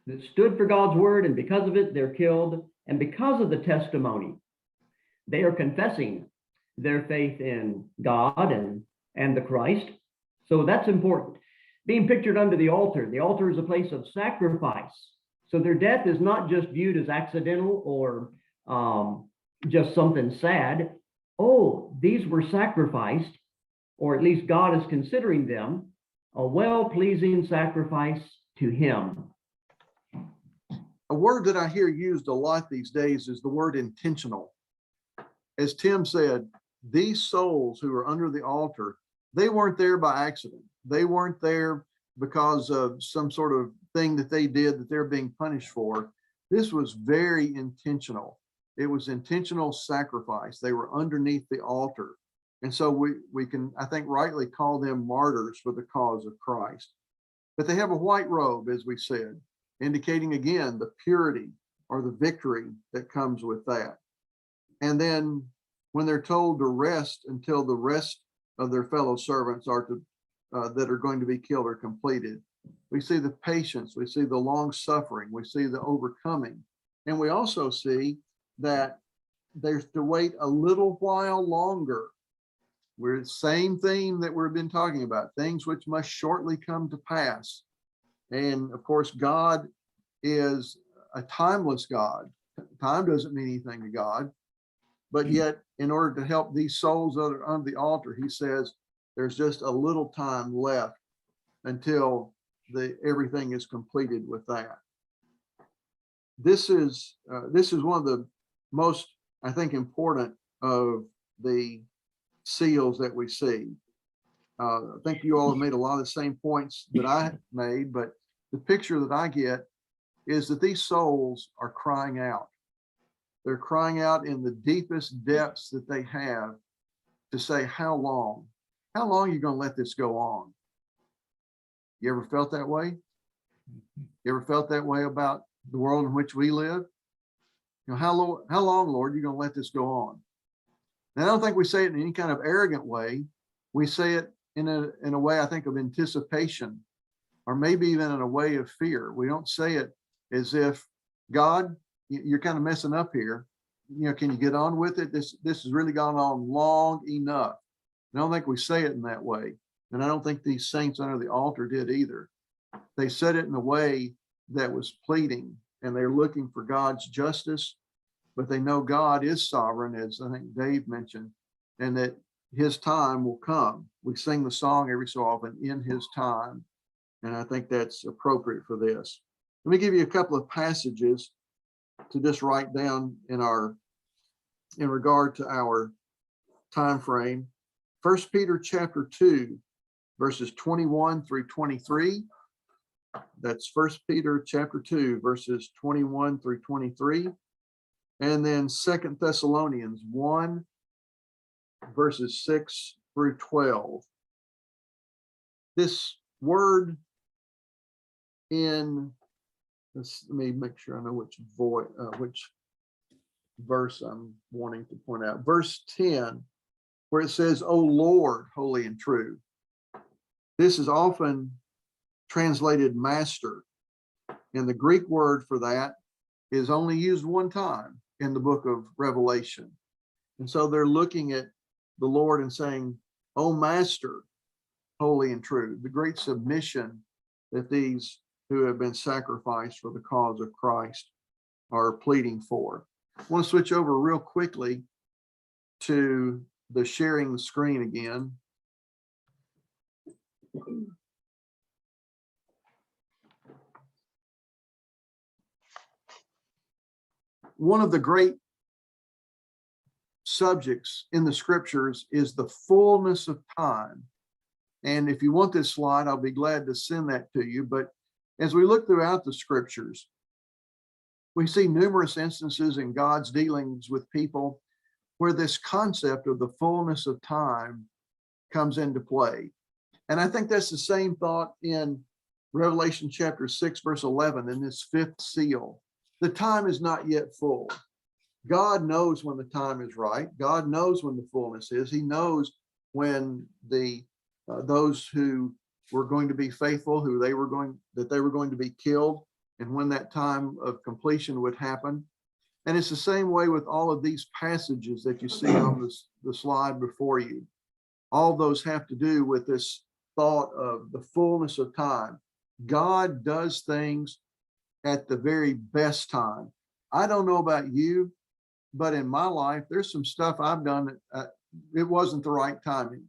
that stood for God's word, and because of it, they're killed. And because of the testimony, they are confessing their faith in God and the Christ. So that's important. Being pictured under the altar is a place of sacrifice. So their death is not just viewed as accidental or just something sad. Oh, these were sacrificed, or at least God is considering them a well-pleasing sacrifice to him. A word that I hear used a lot these days is the word intentional. As Tim said, these souls who are under the altar, they weren't there by accident. They weren't there because of some sort of thing that they did that they're being punished for. This was very intentional. It was intentional sacrifice. They were underneath the altar. And so we can, I think, rightly call them martyrs for the cause of Christ. But they have a white robe, as we said, indicating again the purity or the victory that comes with that. And then when they're told to rest until the rest of their fellow servants that are going to be killed are completed, we see the patience, we see the long suffering, we see the overcoming, and we also see that there's to wait a little while longer. We're the same theme that we've been talking about, things which must shortly come to pass. And of course, God is a timeless God. Time doesn't mean anything to God, but yet in order to help these souls that are on the altar, he says there's just a little time left until everything is completed with that. This is one of the most, I think, important of the seals that we see. I think you all have made a lot of the same points that I made, but the picture that I get is that these souls are crying out. They're crying out in the deepest depths that they have to say, how long? How long are you going to let this go on? You ever felt that way? You ever felt that way about the world in which we live? You know, how long, Lord, are you going to let this go on? And I don't think we say it in any kind of arrogant way. We say it in a way, I think, of anticipation, or maybe even in a way of fear. We don't say it as if, God, you're kind of messing up here. You know, can you get on with it? This has really gone on long enough. I don't think we say it in that way. And I don't think these saints under the altar did either. They said it in a way that was pleading, and they're looking for God's justice, but they know God is sovereign, as I think Dave mentioned, and that his time will come. We sing the song every so often, in his time. And I think that's appropriate for this. Let me give you a couple of passages to just write down in regard to our time frame. 1 Peter chapter 2, verses 21 through 23. That's 1 Peter chapter 2, verses 21 through 23. And then 2 Thessalonians 1, verses 6 through 12. This word in, let me make sure I know which verse I'm wanting to point out. Verse 10, where it says, "O Lord, holy and true." This is often translated master. And the Greek word for that is only used one time in the book of Revelation. And so they're looking at the Lord and saying, "O Master, holy and true," the great submission that these who have been sacrificed for the cause of Christ are pleading for. I want to switch over real quickly to the sharing the screen again. One of the great subjects in the scriptures is the fullness of time. And if you want this slide, I'll be glad to send that to you. But as we look throughout the scriptures, we see numerous instances in God's dealings with people where this concept of the fullness of time comes into play. And I think that's the same thought in Revelation chapter 6, verse 11, in this fifth seal. The time is not yet full. God knows when the time is right. God knows when the fullness is. He knows when those who were going to be faithful, they were going to be killed, and when that time of completion would happen. And it's the same way with all of these passages that you see on the slide before you. All those have to do with this thought of the fullness of time. God does things at the very best time. I don't know about you, but in my life, there's some stuff I've done that it wasn't the right timing.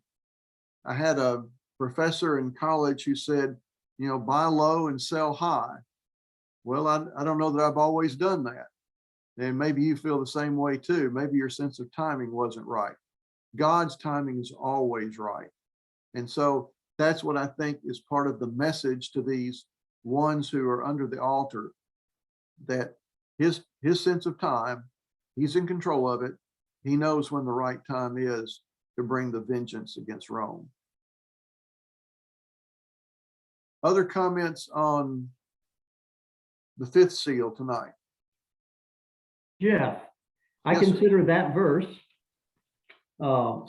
I had a professor in college who said, buy low and sell high. Well, I don't know that I've always done that. And maybe you feel the same way too. Maybe your sense of timing wasn't right. God's timing is always right. And so that's what I think is part of the message to these ones who are under the altar, that his sense of time, he's in control of it. He knows when the right time is to bring the vengeance against Rome. Other comments on the fifth seal tonight? Jeff, I Yes, sir. consider that verse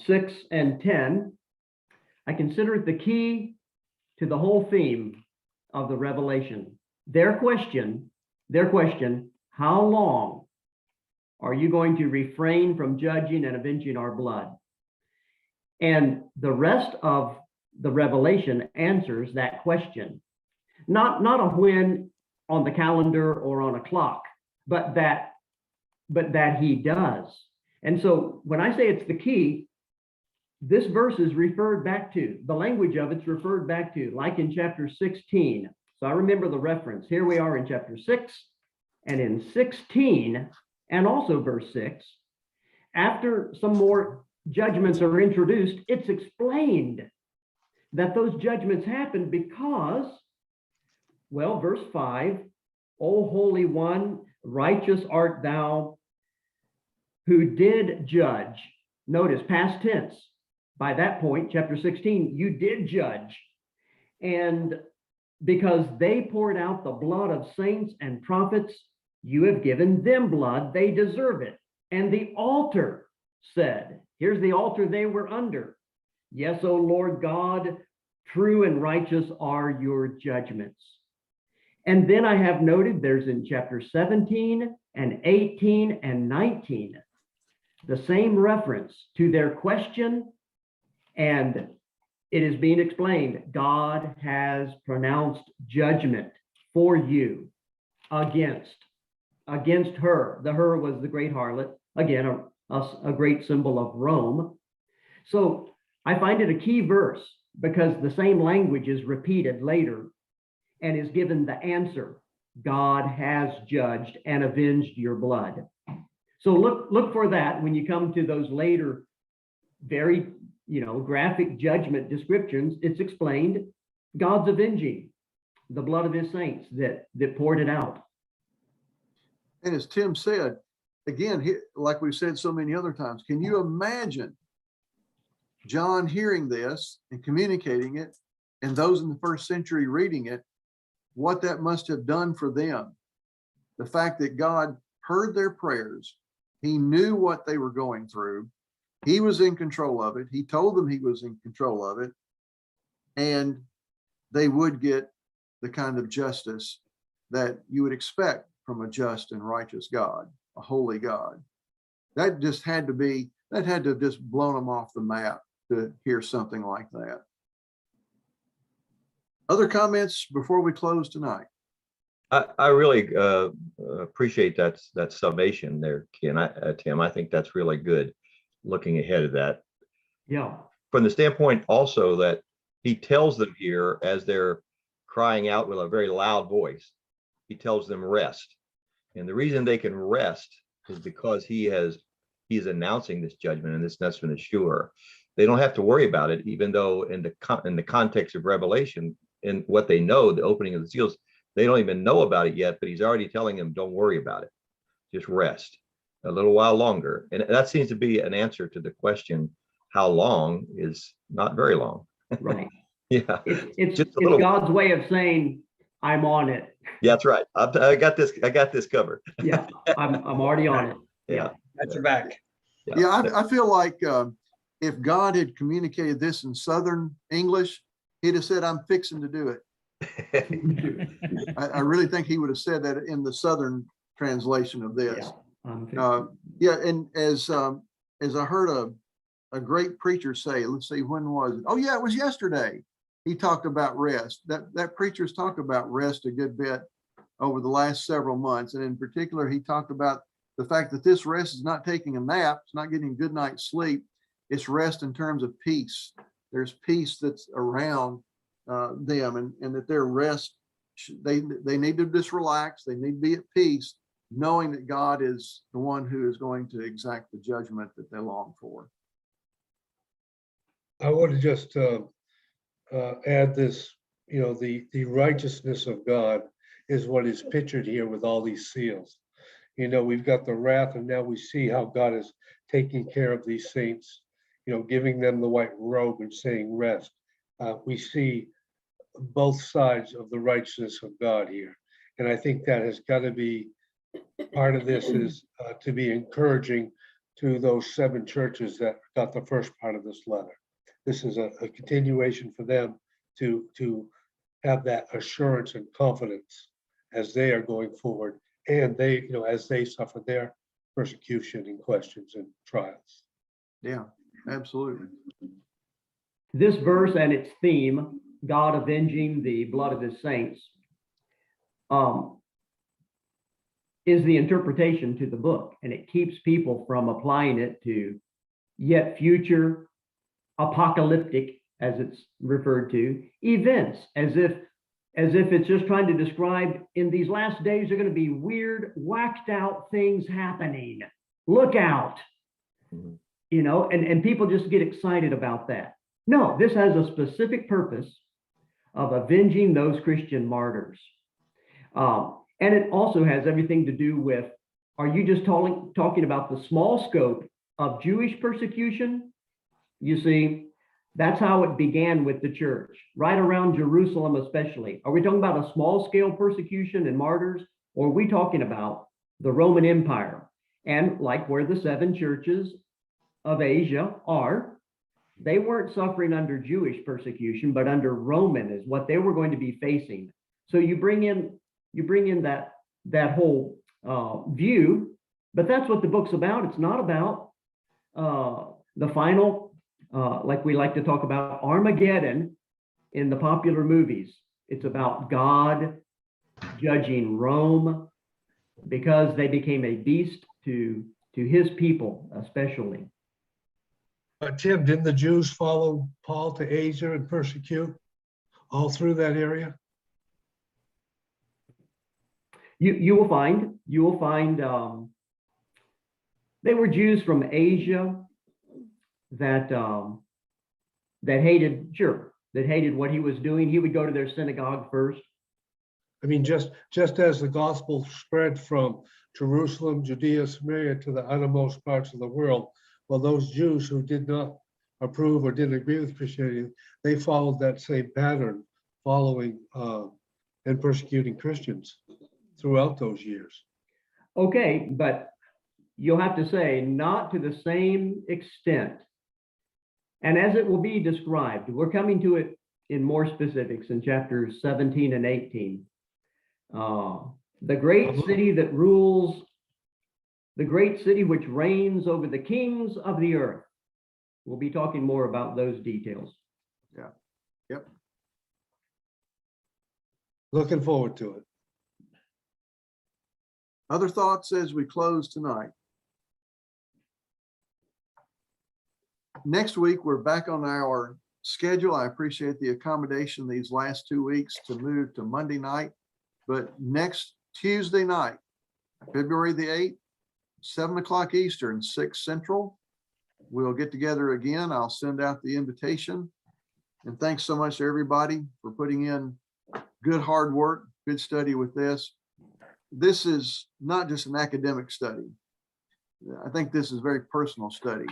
6 and 10, I consider it the key to the whole theme of the Revelation. Their question, how long are you going to refrain from judging and avenging our blood? And the rest of the Revelation answers that question. Not a when on the calendar or on a clock, but that he does. And so when I say it's the key, this verse is referred back to, the language of it's referred back to, like in chapter 16. So I remember the reference. Here we are in chapter 6, and in 16, and also verse 6, after some more judgments are introduced, it's explained that those judgments happened because, well, verse 5, O Holy One, righteous art thou, who did judge. Notice past tense. By that point, chapter 16, you did judge. And because they poured out the blood of saints and prophets, you have given them blood, they deserve it. And the altar said, here's the altar they were under. Yes, O Lord God, true and righteous are your judgments. And then I have noted there's in chapter 17 and 18 and 19, the same reference to their question, and it is being explained. God has pronounced judgment for you against her. The her was the great harlot, again, a great symbol of Rome. So I find it a key verse because the same language is repeated later and is given the answer. God has judged and avenged your blood. So look for that when you come to those later, very, graphic judgment descriptions. It's explained God's avenging the blood of his saints that poured it out. And as Tim said, again, like we've said so many other times, can you imagine John hearing this and communicating it, and those in the first century reading it, what that must have done for them? The fact that God heard their prayers, he knew what they were going through, he was in control of it, he told them he was in control of it, and they would get the kind of justice that you would expect from a just and righteous God, a holy God. That had to have just blown them off the map to hear something like that. Other comments before we close tonight? I really appreciate that summation there, Ken. Tim, I think that's really good, looking ahead of that. Yeah. From the standpoint also that he tells them here, as they're crying out with a very loud voice, he tells them rest. And the reason they can rest is because he is announcing this judgment, and this judgment is sure. They don't have to worry about it, even though in the context of Revelation, in what they know, the opening of the seals, they don't even know about it yet, but he's already telling them, don't worry about it. Just rest a little while longer. And that seems to be an answer to the question, how long is not very long. Right. Yeah. It's Just a little God's way of saying, I'm on it. Yeah, that's right. I got this covered. Yeah, I'm already on it. Yeah. Got your back. Yeah, I feel like if God had communicated this in Southern English, he'd have said, I'm fixing to do it. I really think he would have said that in the Southern translation of this. Yeah, And as I heard a great preacher say, let's see, when was it? Oh yeah, it was yesterday. He talked about rest. That preacher's talked about rest a good bit over the last several months. And in particular, he talked about the fact that this rest is not taking a nap, it's not getting a good night's sleep. It's rest in terms of peace. There's peace that's around them, and that their rest, they need to just relax. They need to be at peace, knowing that God is the one who is going to exact the judgment that they long for. I want to just add this, the righteousness of God is what is pictured here with all these seals. We've got the wrath, and now we see how God is taking care of these saints, giving them the white robe and saying rest. We see both sides of the righteousness of God here. And I think that has got to be part of this, is to be encouraging to those 7 churches that got the first part of this letter. This is a continuation for them to have that assurance and confidence as they are going forward, and they, as they suffer their persecution and questions and trials. Yeah, absolutely. this verse and its theme, God avenging the blood of his saints, is the interpretation to the book, and it keeps people from applying it to yet future apocalyptic, as it's referred to, events, as if it's just trying to describe, in these last days are going to be weird, whacked out things happening. Look out. You know, and people just get excited about that. No, this has a specific purpose of avenging those Christian martyrs. And it also has everything to do with, are you just talking about the small scope of Jewish persecution? You see, that's how it began with the church, right around Jerusalem especially. Are we talking about a small scale persecution and martyrs? Or are we talking about the Roman Empire? And like where the 7 churches of Asia are, they weren't suffering under Jewish persecution, but under Roman is what they were going to be facing. So you bring in that whole view, but that's what the book's about. It's not about the final, like we like to talk about Armageddon in the popular movies. It's about God judging Rome because they became a beast to his people, especially. But Tim, didn't the Jews follow Paul to Asia and persecute all through that area? You will find they were Jews from Asia that hated what he was doing. He would go to their synagogue first. I mean, just as the gospel spread from Jerusalem, Judea, Samaria to the uttermost parts of the world, well, those Jews who did not approve or didn't agree with Christianity, they followed that same pattern, following and persecuting Christians throughout those years. Okay, but you'll have to say not to the same extent. And as it will be described, we're coming to it in more specifics in chapters 17 and 18. The great city that rules, the great city which reigns over the kings of the earth. We'll be talking more about those details. Yeah. Yep. Looking forward to it. Other thoughts as we close tonight? Next week, we're back on our schedule. I appreciate the accommodation these last 2 weeks to move to Monday night. But next Tuesday night, February the 8th, 7 o'clock Eastern, 6 Central, we'll get together again. I'll send out the invitation. And thanks so much to everybody for putting in good hard work, good study with this. This is not just an academic study. I think this is a very personal study.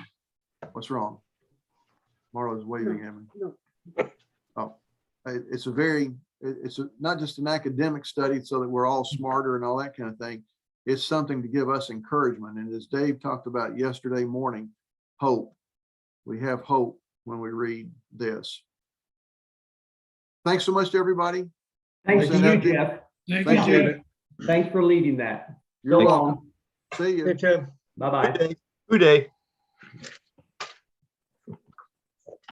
What's wrong? Marla's waving at me. Oh, it's not just an academic study so that we're all smarter and all that kind of thing. It's something to give us encouragement. And as Dave talked about yesterday morning, hope. We have hope when we read this. Thanks so much to everybody. Thanks to you, Jeff. Thank you, Jeff. Thanks for leading that. You're So welcome. long. See you. Hey, Tim. Bye-bye. Good day.